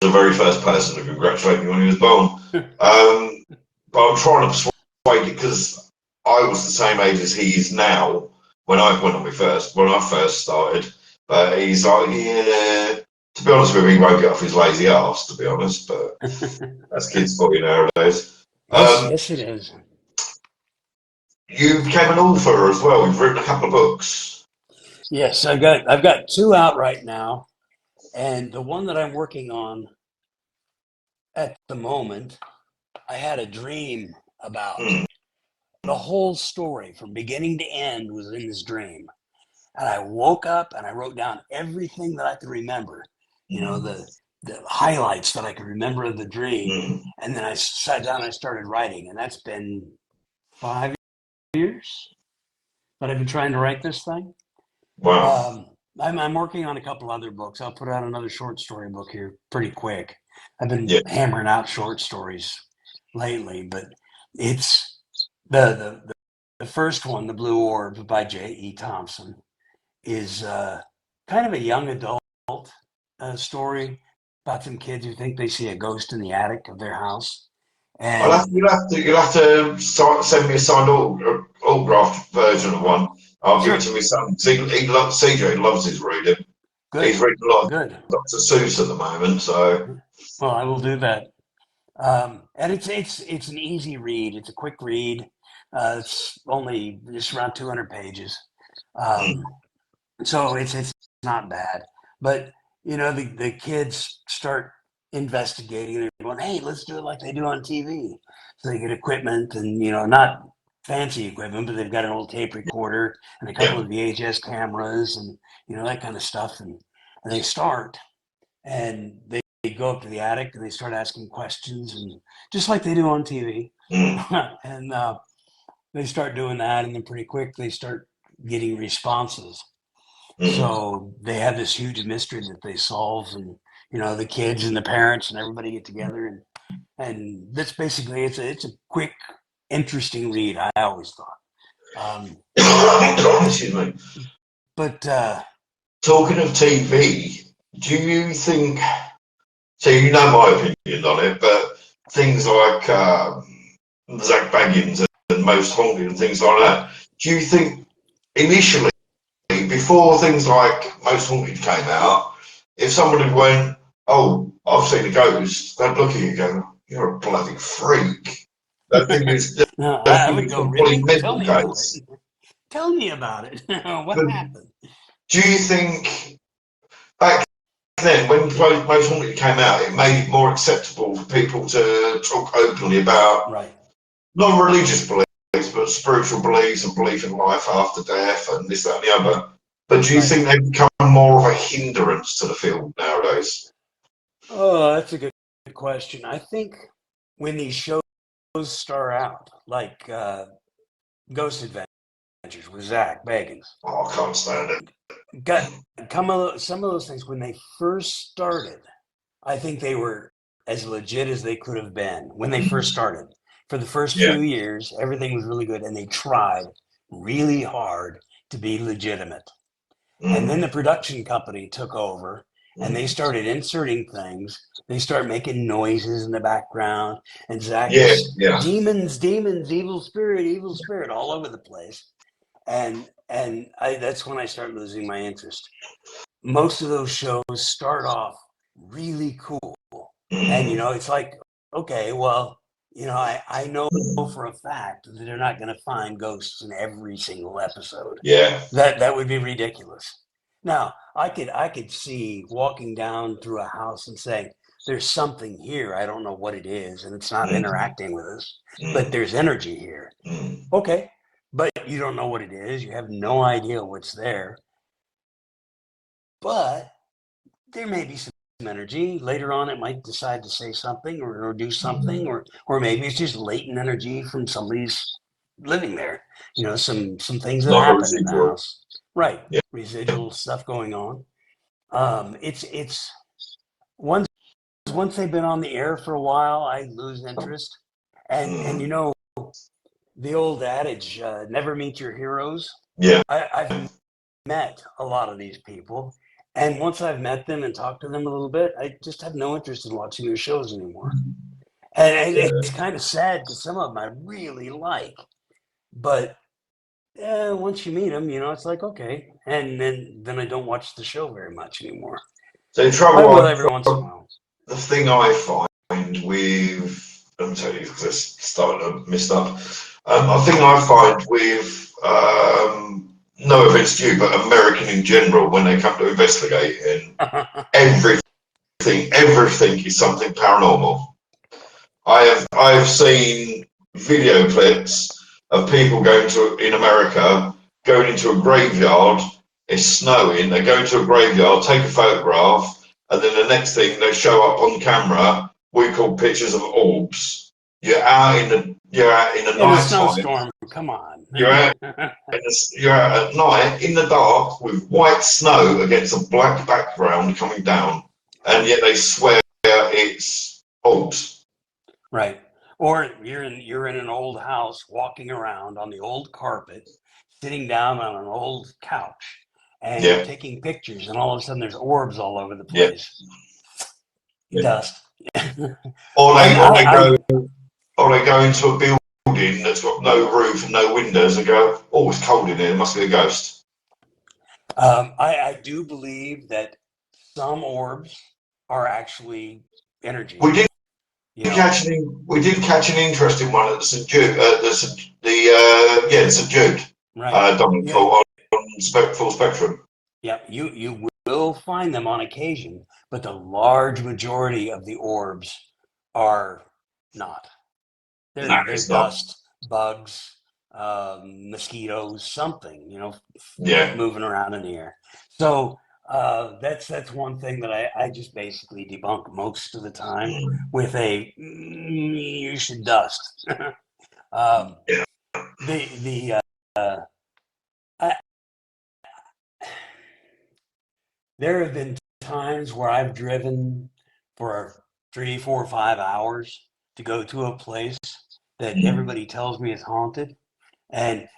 Speaker 2: the very first person to congratulate me when he was born. But I'm trying to persuade it because I was the same age as he is now when I first started. But he's like, yeah. To be honest with you, he won't get off his lazy ass. To be honest, but that's kids for you nowadays.
Speaker 1: Yes,
Speaker 2: Um,
Speaker 1: yes, it is.
Speaker 2: you became an author as well. You've written a couple of books.
Speaker 1: Yes, I've got two out right now, and the one that I'm working on at the moment, I had a dream about.
Speaker 2: Mm,
Speaker 1: The whole story from beginning to end was in this dream. And I woke up and I wrote down everything that I could remember, you know,
Speaker 2: mm,
Speaker 1: the highlights that I could remember of the dream.
Speaker 2: mm.
Speaker 1: And then I sat down and I started writing. And that's been 5 years that I've been trying to write this thing.
Speaker 2: Wow.
Speaker 1: Um, I'm working on a couple other books. I'll put out another short story book here pretty quick. I've been
Speaker 2: Yeah.
Speaker 1: hammering out short stories lately, but it's the first one, The Blue Orb by J.E. Thompson, is kind of a young adult story about some kids who think they see a ghost in the attic of their house. And
Speaker 2: You'll have to send me a signed autographed version of one. I'll give it to
Speaker 1: sure,
Speaker 2: my son. CJ loves his reading. He's
Speaker 1: good,
Speaker 2: reading a lot of
Speaker 1: good.
Speaker 2: Dr. Seuss at the moment, so
Speaker 1: Well, I will do that. And it's an easy read. It's a quick read. It's only just around 200 pages.
Speaker 2: mm,
Speaker 1: Um, so it's not bad. But the kids start investigating. They're going, "Hey, let's do it like they do on TV." So they get equipment, and not fancy equipment, but they've got an old tape recorder and a couple
Speaker 2: yeah.
Speaker 1: of VHS cameras, and that kind of stuff. And they start, and they go up to the attic and they start asking questions, and just like they do on TV.
Speaker 2: Mm,
Speaker 1: And they start doing that, and then pretty quick they start getting responses.
Speaker 2: mm,
Speaker 1: So they have this huge mystery that they solve, and the kids and the parents and everybody get together, and that's basically it's a quick, interesting read. I always thought,
Speaker 2: excuse me.
Speaker 1: but
Speaker 2: Talking of TV, do you think? So you know my opinion on it, but things like Zach Baggins and Most Haunted and things like that. Do you think initially, before things like Most Haunted came out, if somebody went, "Oh, I've seen a ghost," they'd look at you and go, "You're a bloody freak." They'd think
Speaker 1: no,
Speaker 2: they'd
Speaker 1: I
Speaker 2: think
Speaker 1: would
Speaker 2: it's a
Speaker 1: go,
Speaker 2: complete
Speaker 1: "Really? Tell
Speaker 2: mental
Speaker 1: me about
Speaker 2: case.
Speaker 1: it. Tell me about it. What
Speaker 2: But
Speaker 1: happened?"
Speaker 2: do you think back then, when Most Haunted came out, it made it more acceptable for people to talk openly about
Speaker 1: Right,
Speaker 2: non-religious beliefs, but spiritual beliefs and belief in life after death and this, that, and the other. But do you
Speaker 1: right.
Speaker 2: think they've become more of a hindrance to the field nowadays?
Speaker 1: Oh, that's a good question. I think when these shows start out, like Ghost Adventures with Zach Bagans,
Speaker 2: Oh, I can't stand it.
Speaker 1: got some of those things when they first started. I think they were as legit as they could have been when they first started. For the first
Speaker 2: Yeah.
Speaker 1: few years, everything was really good, and they tried really hard to be legitimate. And then
Speaker 2: Mm,
Speaker 1: the production company took over, and they
Speaker 2: Mm.
Speaker 1: started inserting things. They start making noises in the background, and Zach
Speaker 2: Yeah,
Speaker 1: is
Speaker 2: yeah.
Speaker 1: demons, demons, evil spirit, all over the place. And that's when I start losing my interest. Most of those shows start off really cool, and
Speaker 2: Mm.
Speaker 1: it's like, okay, well, I know for a fact that they're not going to find ghosts in every single episode.
Speaker 2: Yeah.
Speaker 1: That would be ridiculous. Now, I could see walking down through a house and saying, "There's something here. I don't know what it is, and it's not
Speaker 2: Mm.
Speaker 1: interacting with us, but
Speaker 2: Mm.
Speaker 1: there's energy here."
Speaker 2: Mm.
Speaker 1: Okay, but you don't know what it is. You have no idea what's there, but there may be some energy. Later on, it might decide to say something or do something, or maybe it's just latent energy from somebody's living there. Some things that
Speaker 2: Like a
Speaker 1: happened in the
Speaker 2: residual.
Speaker 1: house. Right.
Speaker 2: Yeah.
Speaker 1: Residual stuff going on. It's once they've been on the air for a while, I lose interest. And
Speaker 2: Mm.
Speaker 1: the old adage, never meet your heroes.
Speaker 2: Yeah.
Speaker 1: I've met a lot of these people. And once I've met them and talked to them a little bit, I just have no interest in watching their shows anymore. And
Speaker 2: Yeah.
Speaker 1: it's kind of sad because some of them I really like. But once you meet them, it's like, okay. And then I don't watch the show very much anymore.
Speaker 2: So the
Speaker 1: I will
Speaker 2: trouble,
Speaker 1: every once in a while.
Speaker 2: the thing I find with, let me tell you, because it's starting to mess up. A thing I find with, no offense to you, but American in general, when they come to investigate, and everything is something paranormal. I have seen video clips of people in America going into a graveyard. It's snowing. They go into a graveyard, take a photograph, and then the next thing they show up on camera. We call pictures of orbs. You're out in the
Speaker 1: In a
Speaker 2: night time.
Speaker 1: snowstorm, come on.
Speaker 2: You're out you're out at night in the dark with white snow against a black background coming down, and yet they swear it's orbs.
Speaker 1: Right. Or you're in an old house walking around on the old carpet, sitting down on an old couch, and you're
Speaker 2: Yeah,
Speaker 1: taking pictures, and all of a sudden there's orbs all over the
Speaker 2: yeah,
Speaker 1: place.
Speaker 2: yeah.
Speaker 1: Dust. I,
Speaker 2: Or they or they
Speaker 1: I,
Speaker 2: go or they go into a building that's got no roof and no windows and go, oh, it's cold in here. There must be a ghost.
Speaker 1: I do believe that some orbs are actually
Speaker 2: We
Speaker 1: energy.
Speaker 2: did
Speaker 1: You know,
Speaker 2: catch we did catch an interesting one at the St Jude, the St Jude,
Speaker 1: right?
Speaker 2: Dominic
Speaker 1: Yeah,
Speaker 2: Full Spectrum.
Speaker 1: yeah. You will find them on occasion, but the large majority of the orbs are not.
Speaker 2: No,
Speaker 1: They're
Speaker 2: it's not.
Speaker 1: dust, bugs, mosquitoes, something,
Speaker 2: Yeah.
Speaker 1: moving around in the air. So that's one thing that I just basically debunk most of the time
Speaker 2: Mm.
Speaker 1: with you should dust. um,
Speaker 2: Yeah.
Speaker 1: the I, there have been times where I've driven for 3, 4, 5 hours to go to a place that
Speaker 2: Mm.
Speaker 1: everybody tells me is haunted. And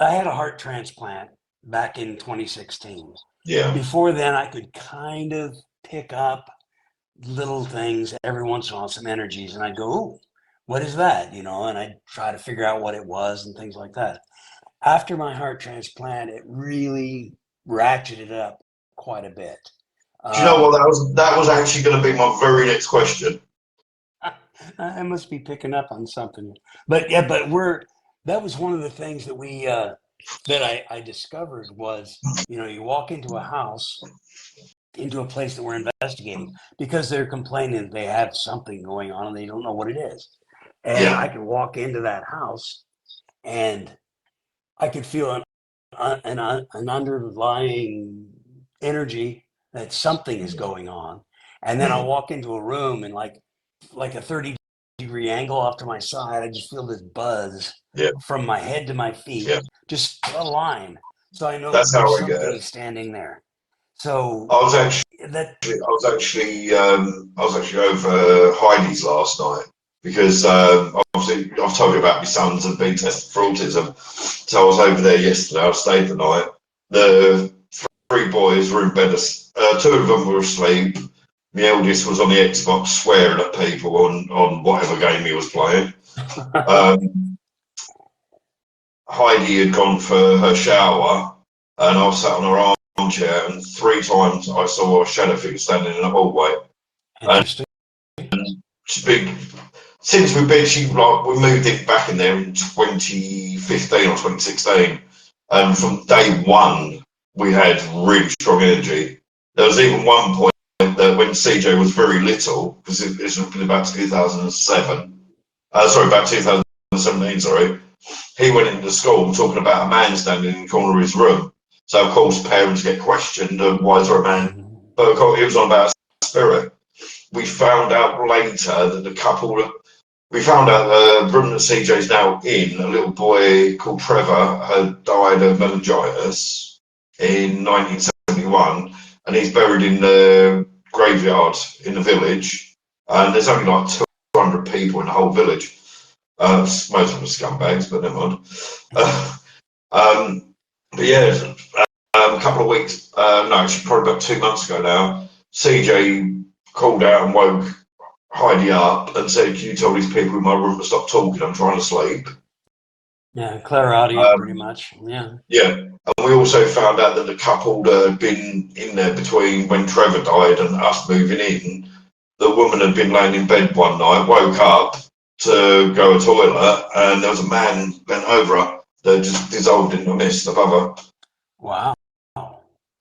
Speaker 1: I had a heart transplant back in 2016.
Speaker 2: Yeah.
Speaker 1: Before then, I could kind of pick up little things every once in a while, some energies, and I'd go, "Ooh, what is that?" And I'd try to figure out what it was and things like that. After my heart transplant, it really ratcheted up quite a bit.
Speaker 2: Do you know what
Speaker 1: Um,
Speaker 2: that was actually going to be my very next question?
Speaker 1: I must be picking up on something, but yeah, but that was one of the things that I discovered was, you walk into a house, into a place that we're investigating because they're complaining that they have something going on and they don't know what it is. And
Speaker 2: Yeah.
Speaker 1: I could walk into that house and I could feel an underlying energy that something is going on. And then I'll
Speaker 2: Mm.
Speaker 1: walk into a room and like a 30-degree angle off to my side, I just feel this buzz
Speaker 2: Yeah.
Speaker 1: from my head to my feet,
Speaker 2: Yeah.
Speaker 1: just a line. So I know
Speaker 2: That's how
Speaker 1: there's
Speaker 2: I get
Speaker 1: something
Speaker 2: it.
Speaker 1: standing there. So
Speaker 2: I was actually
Speaker 1: that
Speaker 2: I was actually over Heidi's last night because obviously I've told you about my sons have been tested for autism, so I was over there yesterday. I stayed the night. The three boys were in bed. Two of them were asleep. The eldest was on the Xbox swearing at people on whatever game he was playing. Um, Heidi had gone for her shower, and I was sat on her armchair, and three times I saw a shadow figure standing in the hallway. And
Speaker 1: Interesting.
Speaker 2: she's been since we've been. We moved in back in there in 2015 or 2016, and from day one we had really strong energy. There was even one point that when CJ was very little, because it was about 2007, about 2017, sorry, he went into school talking about a man standing in the corner of his room. So of course parents get questioned, why is there a man?
Speaker 1: Mhm.
Speaker 2: But of course, it was on about a spirit. We found out later that the couple, we found out the room that CJ's now in, a little boy called Trevor had died of meningitis in 1971, and he's buried in the graveyard in the village. And there's only like 200 people in the whole village. Most of them are scumbags, but never mind. Um, but yeah, a couple of weeks, no, actually probably about 2 months ago now, CJ called out and woke Heidi up and said, "Can you tell these people in my room to stop talking? I'm trying to sleep."
Speaker 1: Yeah, clear audio, pretty
Speaker 2: Um,
Speaker 1: much. Yeah.
Speaker 2: yeah, and we also found out that the couple that had been in there between when Trevor died and us moving in, the woman had been laying in bed one night, woke up to go to the toilet, and there was a man bent over her that just dissolved into a mist above her.
Speaker 1: Wow.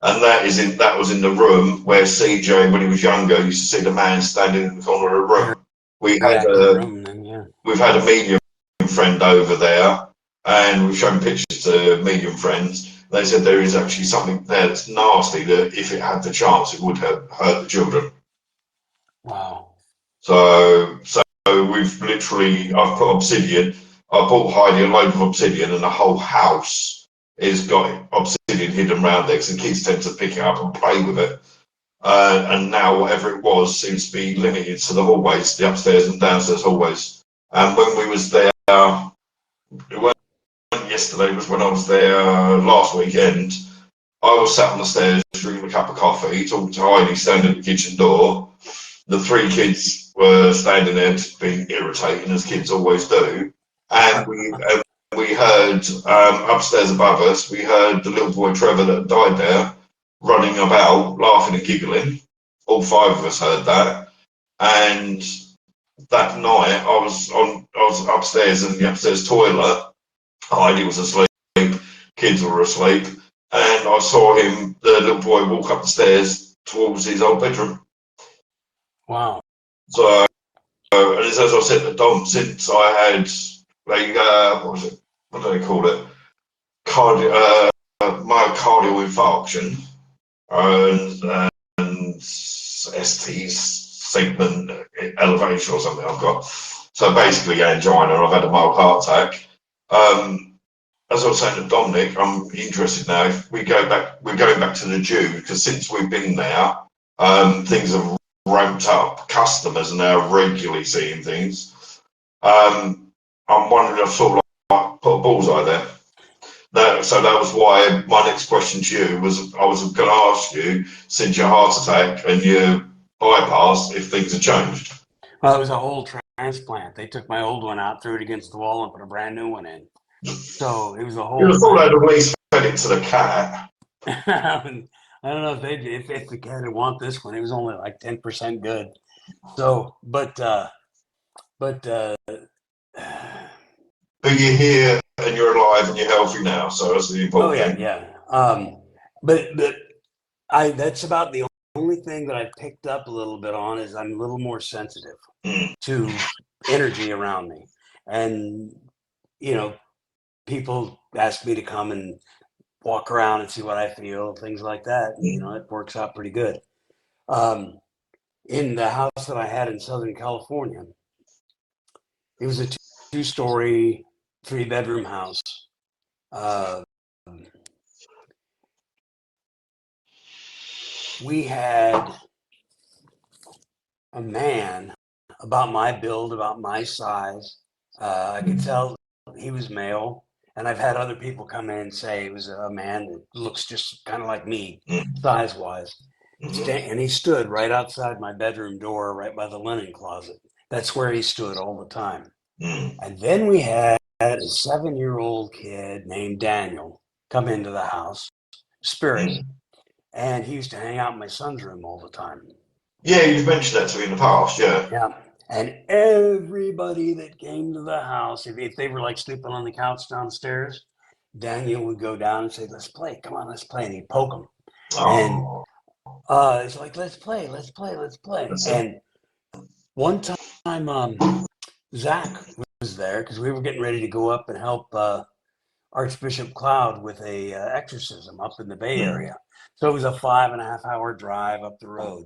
Speaker 2: And that was in the room where CJ, when he was younger, used to see the man standing in the corner of the
Speaker 1: Very,
Speaker 2: room. We
Speaker 1: very
Speaker 2: had
Speaker 1: active
Speaker 2: a
Speaker 1: room then, yeah.
Speaker 2: we've had a medium friend over there, and we've shown pictures to medium friends. They said there is actually something there that's nasty that if it had the chance, it would have hurt the children.
Speaker 1: Wow.
Speaker 2: So we've literally, I've put obsidian. I bought Heidi a load of obsidian, and the whole house is got obsidian hidden around there because the kids tend to pick it up and play with it. And now whatever it was seems to be limited to the hallways, the upstairs and downstairs hallways. And when we was there, it wasn't yesterday, it was when I was there last weekend. I was sat on the stairs drinking a cup of coffee, talking to Heidi standing at the kitchen door. The three kids were standing there just being irritating, as kids always do. And we heard upstairs above us, we heard the little boy Trevor that died there running about, laughing and giggling. All five of us heard that. And that night, I was upstairs in the upstairs toilet. Heidi was asleep, kids were asleep, and I saw the little boy, walk up the stairs towards his old bedroom.
Speaker 1: Wow.
Speaker 2: So, and as I said to Dom, since I had what was it? What do they call it? Myocardial infarction and ST segment elevation or something I've got. So basically angina. I've had a mild heart attack. As I was saying to Dominic, I'm interested now. If we go back, we're going back to the June because since we've been there, things have ramped up. Customers are now regularly seeing things. I'm wondering if I sort of like put a bullseye there. So that was why my next question to you was I was going to ask you, since your heart attack and your bypass, if things have changed.
Speaker 1: Well, it was a whole transplant. They took my old one out, threw it against the wall, and put a brand new one in. So it was a
Speaker 2: You'd
Speaker 1: whole
Speaker 2: have thought I'd
Speaker 1: thing.
Speaker 2: at least fed it to the cat.
Speaker 1: I don't know if the cat would want this one. It was only like 10% good. So, but
Speaker 2: But you're here and you're alive and you're healthy now, so that's the
Speaker 1: oh
Speaker 2: important
Speaker 1: yeah,
Speaker 2: thing.
Speaker 1: yeah. But I that's about the only thing that I picked up a little bit on is I'm a little more sensitive
Speaker 2: Mm.
Speaker 1: to energy around me, and you know, people ask me to come and walk around and see what I feel, things like that. You know,
Speaker 2: Mm.
Speaker 1: it works out pretty good. Um, in the house that I had in Southern California, it was a two-story, three-bedroom house. Uh, we had a man about my build, about my size. I could tell he was male, And I've had other people come in and say it was a man that looks just kind of like me,
Speaker 2: mm,
Speaker 1: size wise.
Speaker 2: mhm,
Speaker 1: And he stood right outside my bedroom door, right by the linen closet. That's where he stood all the time.
Speaker 2: mm,
Speaker 1: And then we had a 7-year-old kid named Daniel come into the house, spirit,
Speaker 2: mm.
Speaker 1: and he used to hang out in my son's room all the time.
Speaker 2: Yeah, you've mentioned that to me in the past. Yeah,
Speaker 1: Yeah. And everybody that came to the house, if they were like sleeping on the couch downstairs, Daniel would go down and say, "Let's play. Come on, let's play." And he'd poke them. And
Speaker 2: oh,
Speaker 1: it's like, "Let's play, let's play, let's play."
Speaker 2: that's a,
Speaker 1: And one time, Zach was there because we were getting ready to go up and help Archbishop Cloud with a exorcism up in the Bay
Speaker 2: mm.
Speaker 1: Area. So it was a 5.5 hour drive up the road.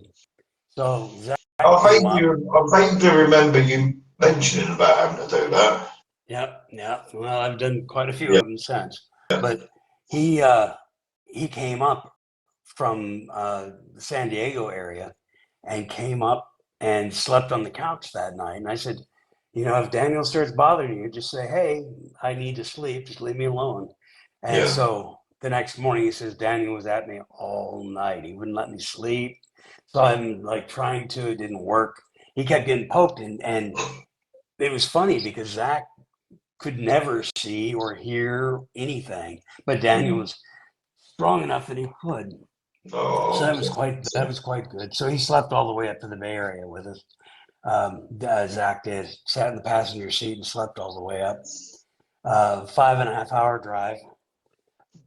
Speaker 1: So Zach
Speaker 2: I
Speaker 1: came up.
Speaker 2: vaguely remember you mentioning about having to do that.
Speaker 1: Yep, yep. Well, I've done quite a few
Speaker 2: Yeah,
Speaker 1: of them since. But he uh, he came up from the San Diego area and came up and slept on the couch that night. And I said, if Daniel starts bothering you, just say, "Hey, I need to sleep. Just leave me alone." And
Speaker 2: yeah,
Speaker 1: so the next morning, he says Daniel was at me all night. He wouldn't let me sleep. So I'm like trying to. It didn't work. He kept getting poked, and it was funny because Zach could never see or hear anything, but Daniel
Speaker 2: mm.
Speaker 1: was strong enough that he could. So
Speaker 2: Oh,
Speaker 1: that was quite good. So he slept all the way up to the Bay Area with us. Zach did, sat in the passenger seat and slept all the way up. 5.5 hour drive,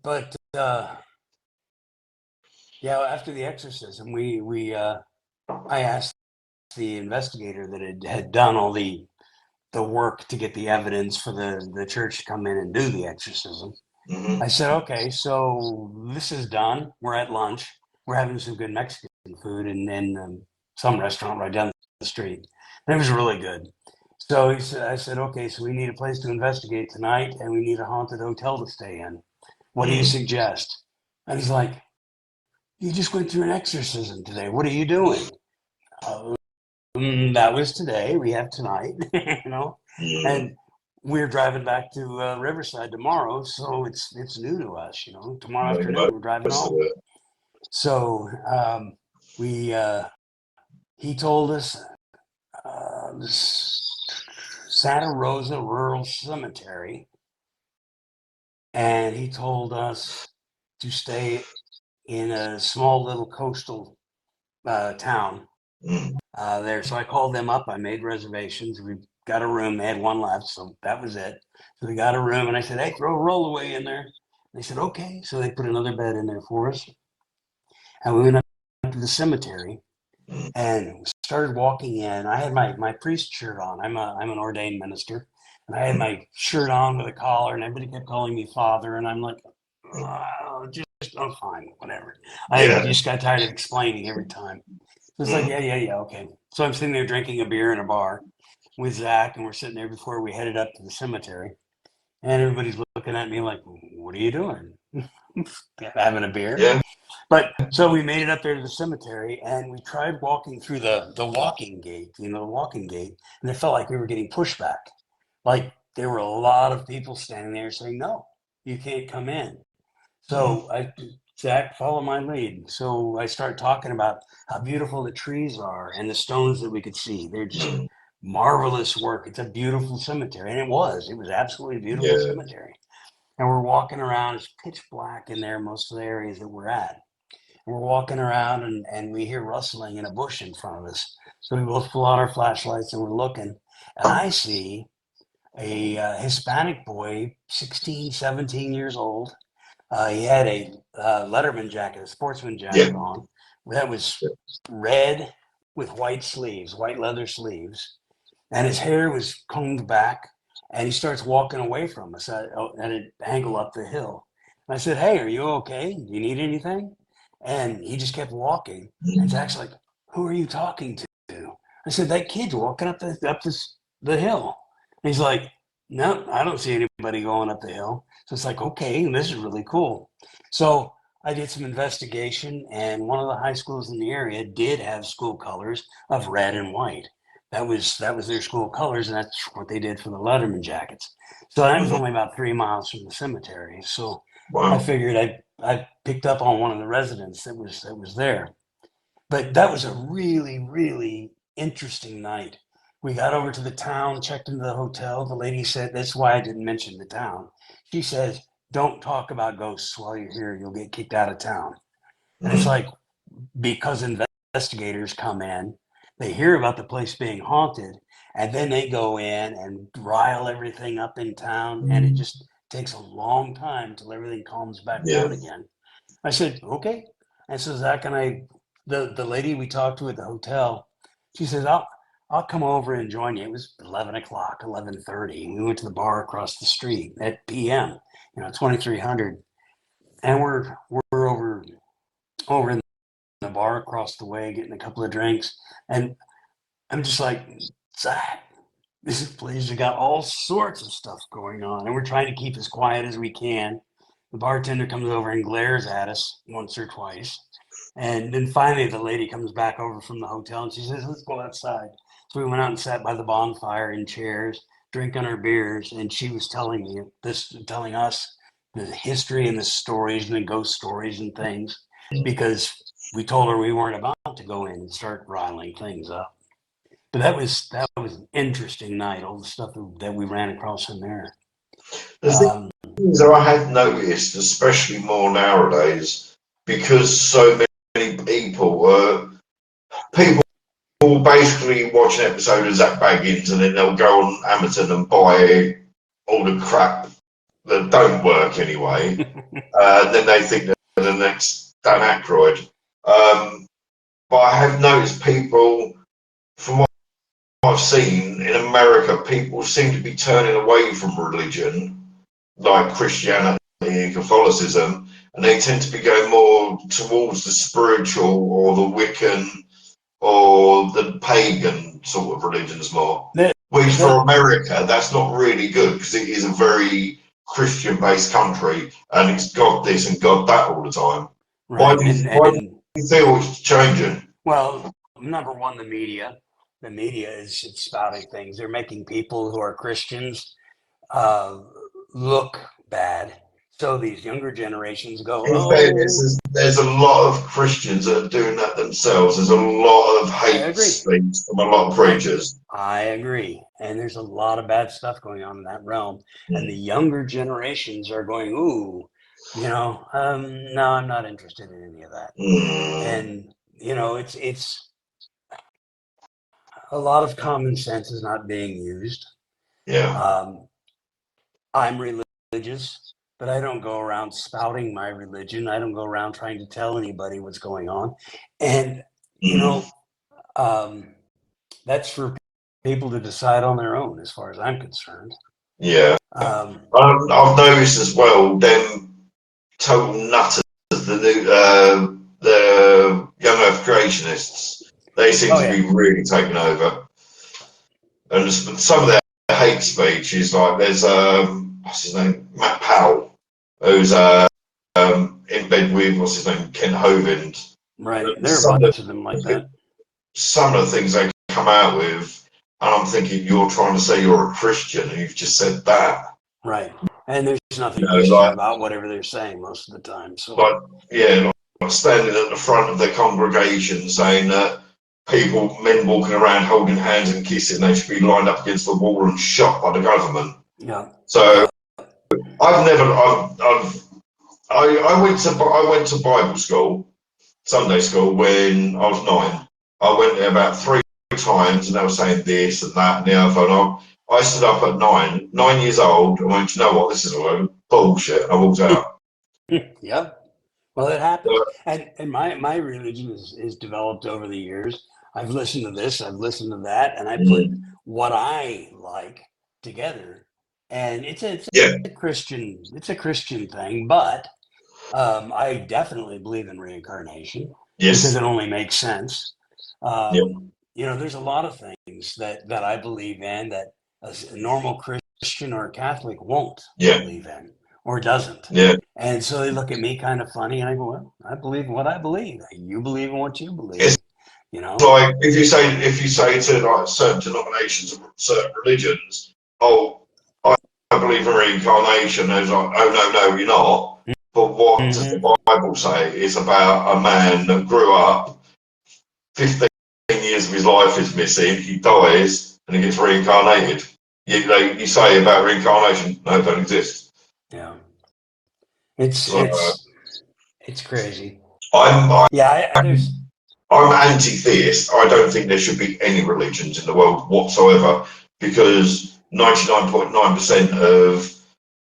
Speaker 1: but yeah, after the exorcism, we I asked the investigator that had done all the work to get the evidence for the church to come in and do the exorcism. I
Speaker 2: hmm,
Speaker 1: said, okay, so this is done. We're at lunch. We're having some good Mexican food in some restaurant right down the street. And it was really good. So I said, okay, so we need a place to investigate tonight and we need a haunted hotel to stay in. What do you
Speaker 2: mm.
Speaker 1: suggest? And he's like, you just went through an exorcism today. What are you doing? Uh, that was today. We have tonight, you know,
Speaker 2: Mm.
Speaker 1: and we're driving back to Riverside tomorrow, so it's new to us. Tomorrow
Speaker 2: Make the
Speaker 1: afternoon we're driving
Speaker 2: most of
Speaker 1: home.
Speaker 2: it.
Speaker 1: So we he told us Santa Rosa Rural Cemetery, and he told us to stay in a small little coastal town
Speaker 2: Mm.
Speaker 1: there. So I called them up. I made reservations. We got a room. They had one left, so that was it. So we got a room, and I said, "Hey, throw a rollaway in there." They said, "Okay." So they put another bed in there for us, and we went up to the cemetery
Speaker 2: Mm.
Speaker 1: and started walking in. I had my priest shirt on. I'm an ordained minister, and I had
Speaker 2: Mm.
Speaker 1: my shirt on with a collar, and everybody kept calling me father, and I'm like, oh, just I'm fine, whatever. I
Speaker 2: Yeah.
Speaker 1: just got tired of explaining every time. So it's like,
Speaker 2: Mm.
Speaker 1: yeah, yeah, yeah, okay. So I'm sitting there drinking a beer in a bar with Zach, and we're sitting there before we headed up to the cemetery. And everybody's looking at me like, what are you doing? Having a beer?
Speaker 2: Yeah.
Speaker 1: But so we made it up there to the cemetery and we tried walking through the walking gate, the walking gate, and it felt like we were getting pushback. Like there were a lot of people standing there saying, no, you can't come in.
Speaker 2: Mm.
Speaker 1: So Zach, follow my lead. So I start talking about how beautiful the trees are and the stones that we could see. They're just
Speaker 2: Mm.
Speaker 1: marvelous work. It's a beautiful cemetery. And it was. It was absolutely a beautiful
Speaker 2: Yeah.
Speaker 1: cemetery. And we're walking around. It's pitch black in there, most of the areas that we're at. We're walking around and we hear rustling in a bush in front of us. So we both pull out our flashlights and we're looking. And I see a Hispanic boy, 16, 17 years old. He had a Letterman jacket, a sportsman
Speaker 2: Yeah.
Speaker 1: jacket on that was red with white sleeves, white leather sleeves, and his hair was combed back. And he starts walking away from us at an angle up the hill. And I said, "Hey, are you okay? Do you need anything?" And he just kept walking. And
Speaker 2: Mm.
Speaker 1: Zach's like, "Who are you talking to?" I said, "That kid's walking the hill." And he's like, "No, I don't see anybody going up the hill." So it's like, okay, this is really cool. So I did some investigation, and one of the high schools in the area did have school colors of red and white. that was their school colors, and that's what they did for the Letterman jackets. So that was
Speaker 2: Mhm.
Speaker 1: only about 3 miles from the cemetery. So I
Speaker 2: Wow.
Speaker 1: figured I picked up on one of the residents that was there. But that was a really, really interesting night. We got over to the town, checked into the hotel. The lady said, that's why I didn't mention the town. She says, don't talk about ghosts while you're here. You'll get kicked out of town. And it's
Speaker 2: Mhm.
Speaker 1: like, because investigators come in, they hear about the place being haunted, and then they go in and rile everything up in town. And it just takes a long time till everything calms back
Speaker 2: Yeah.
Speaker 1: down again. I said, okay. And so Zach and I, the lady we talked to at the hotel, she says, I'll come over and join you. It was 11 o'clock, 11:30. We went to the bar across the street at PM, 2300. And we're over in the bar across the way getting a couple of drinks. And I'm just like, Zach, this is a place that got all sorts of stuff going on. And we're trying to keep as quiet as we can. The bartender comes over and glares at us once or twice. And then finally, the lady comes back over from the hotel and she says, let's go outside. So we went out and sat by the bonfire in chairs, drinking our beers. And she was telling us the history and the stories and the ghost stories and things, because we told her we weren't about to go in and start riling things up. But that was an interesting night, all the stuff that we ran across in there.
Speaker 2: The
Speaker 1: Um,
Speaker 2: things that I have noticed, especially more nowadays, because so many people will basically watch an episode of Zach Baggins and then they'll go on Amazon and buy all the crap that don't work anyway. Then they think they're the next Dan Aykroyd. But I have noticed people, from what I've seen in America, people seem to be turning away from religion, like Christianity and Catholicism, and they tend to be going more towards the spiritual or the Wiccan or the pagan sort of religions more.
Speaker 1: that,
Speaker 2: Which for
Speaker 1: that,
Speaker 2: America, that's not really good because it is a very Christian based country and it's God this and God that all the time.
Speaker 1: right.
Speaker 2: Why do you feel it's changing?
Speaker 1: Well, number one, the media is spouting things. They're making people who are Christians uh, look bad. So these younger generations go,
Speaker 2: In fairness,
Speaker 1: oh,
Speaker 2: there's a lot of Christians that are doing that themselves. There's a lot of
Speaker 1: I
Speaker 2: hate
Speaker 1: agree.
Speaker 2: speech from a lot of
Speaker 1: I
Speaker 2: preachers.
Speaker 1: I agree. And there's a lot of bad stuff going on in that realm. And the
Speaker 2: Mm.
Speaker 1: younger generations are going, ooh, no, I'm not interested in any of that.
Speaker 2: Mm.
Speaker 1: And it's a lot of common sense is not being used.
Speaker 2: Yeah.
Speaker 1: Um, I'm religious, but I don't go around spouting my religion. I don't go around trying to tell anybody what's going on. And, you
Speaker 2: Mm.
Speaker 1: know, um, that's for people to decide on their own, as far as I'm concerned.
Speaker 2: Yeah.
Speaker 1: Um,
Speaker 2: I've noticed as well them total nutters, the young Earth creationists. They seem
Speaker 1: oh,
Speaker 2: to
Speaker 1: yeah,
Speaker 2: be really taking over, and some of their hate speech is like there's what's his name, Matt Powell, who's in bed with what's his name, Ken Hovind.
Speaker 1: right. There are a
Speaker 2: Some of
Speaker 1: bunch of them like
Speaker 2: the
Speaker 1: that.
Speaker 2: some of the things they come out with, and I'm thinking you're trying to say you're a Christian, and you've just said that.
Speaker 1: Right. And there's
Speaker 2: You
Speaker 1: nothing
Speaker 2: know,
Speaker 1: Christian
Speaker 2: like
Speaker 1: about whatever they're saying most of the time. So,
Speaker 2: like yeah, like standing at the front of the congregation saying that people, men walking around holding hands and kissing, they should be lined up against the wall and shot by the government.
Speaker 1: yeah,
Speaker 2: So
Speaker 1: yeah,
Speaker 2: I've never, I went to Bible school, Sunday school when I was 9. I went there about 3 times, and they were saying this and that and the other. And I stood up at 9 years old, and went, you know what, this is a load of bullshit. And I walked out.
Speaker 1: yeah. Well, it happens.
Speaker 2: Uh,
Speaker 1: And my religion is developed over the years. I've listened to this, I've listened to that, and I put
Speaker 2: mm,
Speaker 1: what I like together. And
Speaker 2: yeah,
Speaker 1: it's a Christian thing, but I definitely believe in reincarnation because
Speaker 2: yes,
Speaker 1: it only makes sense.
Speaker 2: yeah,
Speaker 1: There's a lot of things that I believe in that a normal Christian or a Catholic won't
Speaker 2: yeah,
Speaker 1: believe in or doesn't.
Speaker 2: yeah,
Speaker 1: And so they look at me kind of funny, and I go, well, I believe in what I believe. You believe in what you
Speaker 2: yes.
Speaker 1: believe. You know?
Speaker 2: Like if you say to like certain denominations or certain religions, oh, I believe in reincarnation. There's like, oh no, you're not. But what does
Speaker 1: Mm-hmm.
Speaker 2: the Bible say? It's about a man that grew up, 15 years of his life is missing. He dies and he gets reincarnated. You say about reincarnation, no, it don't exist.
Speaker 1: Yeah. It's
Speaker 2: So
Speaker 1: it's it's crazy.
Speaker 2: I'm
Speaker 1: Yeah, there's
Speaker 2: I'm anti-theist. I don't think there should be any religions in the world whatsoever because 99.9% of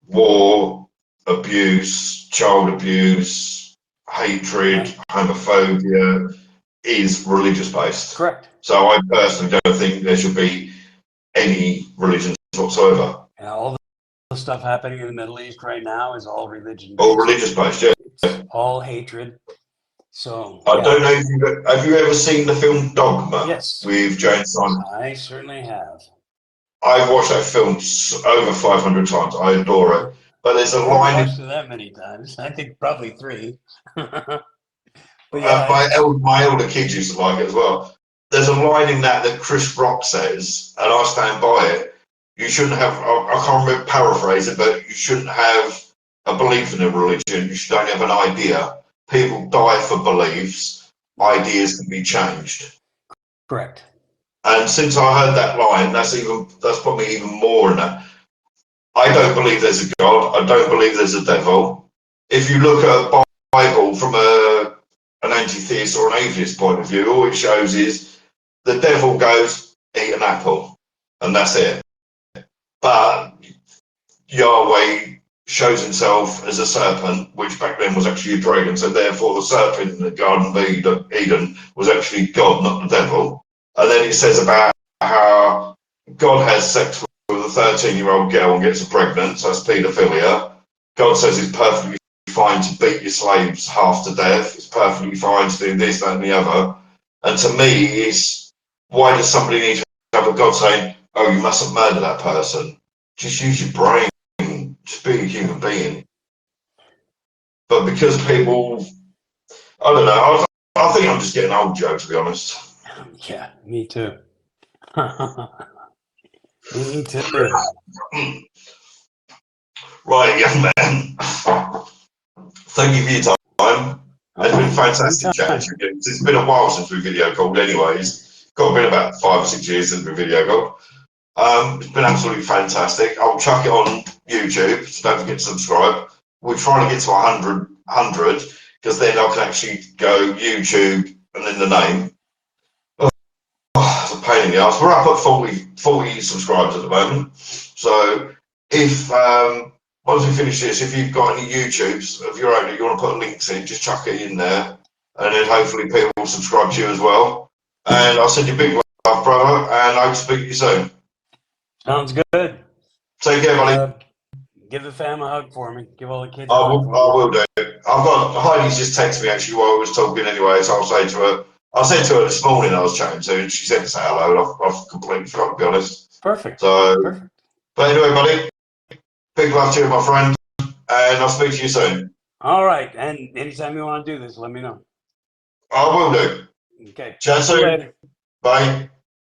Speaker 2: war, abuse, child abuse, hatred,
Speaker 1: right.
Speaker 2: homophobia is religious based.
Speaker 1: Correct.
Speaker 2: So I personally don't think there should be any religions whatsoever.
Speaker 1: Yeah, all the stuff happening in the Middle East right now is all religion
Speaker 2: Or
Speaker 1: based.
Speaker 2: religious based, yeah.
Speaker 1: It's all hatred. So
Speaker 2: I
Speaker 1: yeah.
Speaker 2: don't know if have you ever seen the film Dogma
Speaker 1: Yes,
Speaker 2: with James Simon?
Speaker 1: I certainly have.
Speaker 2: I've watched that film over 500 times. I adore it. But there's a
Speaker 1: I haven't
Speaker 2: line in
Speaker 1: watched it that many times. I think probably three. But yeah,
Speaker 2: my elder kids used to like it as well. There's a line in that Chris Rock says, and I stand by it. You shouldn't have, I can't remember, paraphrase it, but you shouldn't have a belief in a religion. You should only have an idea. People die for beliefs. Ideas can be changed.
Speaker 1: correct.
Speaker 2: And since I heard that line, that's put me even more in that. I don't believe there's a God. I don't believe there's a devil. If you look at a Bible from an anti-theist or an atheist point of view, all it shows is the devil goes, eat an apple, and that's it. But Yahweh shows himself as a serpent, which back then was actually a dragon, so therefore the serpent in the Garden of Eden was actually God, not the devil. And then it says about how God has sex with a 13-year-old girl and gets her pregnant, so that's paedophilia. God says it's perfectly fine to beat your slaves half to death. It's perfectly fine to do this, that, and the other. And to me, it's why does somebody need to have a God saying, "Oh, you mustn't murder that person"? Just use your brain. Just be a human being. But because people, I don't know. I think I'm just getting old, Joe. To be honest.
Speaker 1: Yeah, me too. Me too.
Speaker 2: Right, young man. Thank you for your time. It's been
Speaker 1: Okay,
Speaker 2: fantastic chatting
Speaker 1: anytime.
Speaker 2: to you. It's been a while since we video called, anyways. Got been about 5 or 6 years since we video called. It's been absolutely fantastic. I'll chuck it on YouTube, so don't forget to subscribe. We're trying to get to 100, because then I can actually go YouTube and then the name. Oh, it's a pain in the ass. We're up at 40 subscribers at the moment. So if once we finish this, if you've got any YouTubes of your own that you want to put links in, just chuck it in there, and then hopefully people will subscribe to you as well. And I'll send you a big love, brother, and I hope to speak to you soon.
Speaker 1: Sounds good.
Speaker 2: Take care, buddy.
Speaker 1: Give the fam a hug for me. Give all the kids a hug for
Speaker 2: I
Speaker 1: me.
Speaker 2: will do. I've got Heidi's just texted me actually while I was talking anyway, so I'll say to her. I said to her this morning I was chatting to her, and she said to say hello, and I've completely forgot to be honest.
Speaker 1: Perfect.
Speaker 2: So,
Speaker 1: Perfect.
Speaker 2: but anyway, buddy, big love to you, my friend, and I'll speak to you soon.
Speaker 1: All right. And anytime you want to do this, let me know.
Speaker 2: I will do.
Speaker 1: Okay.
Speaker 2: Chat
Speaker 1: See you
Speaker 2: soon.
Speaker 1: later.
Speaker 2: Bye.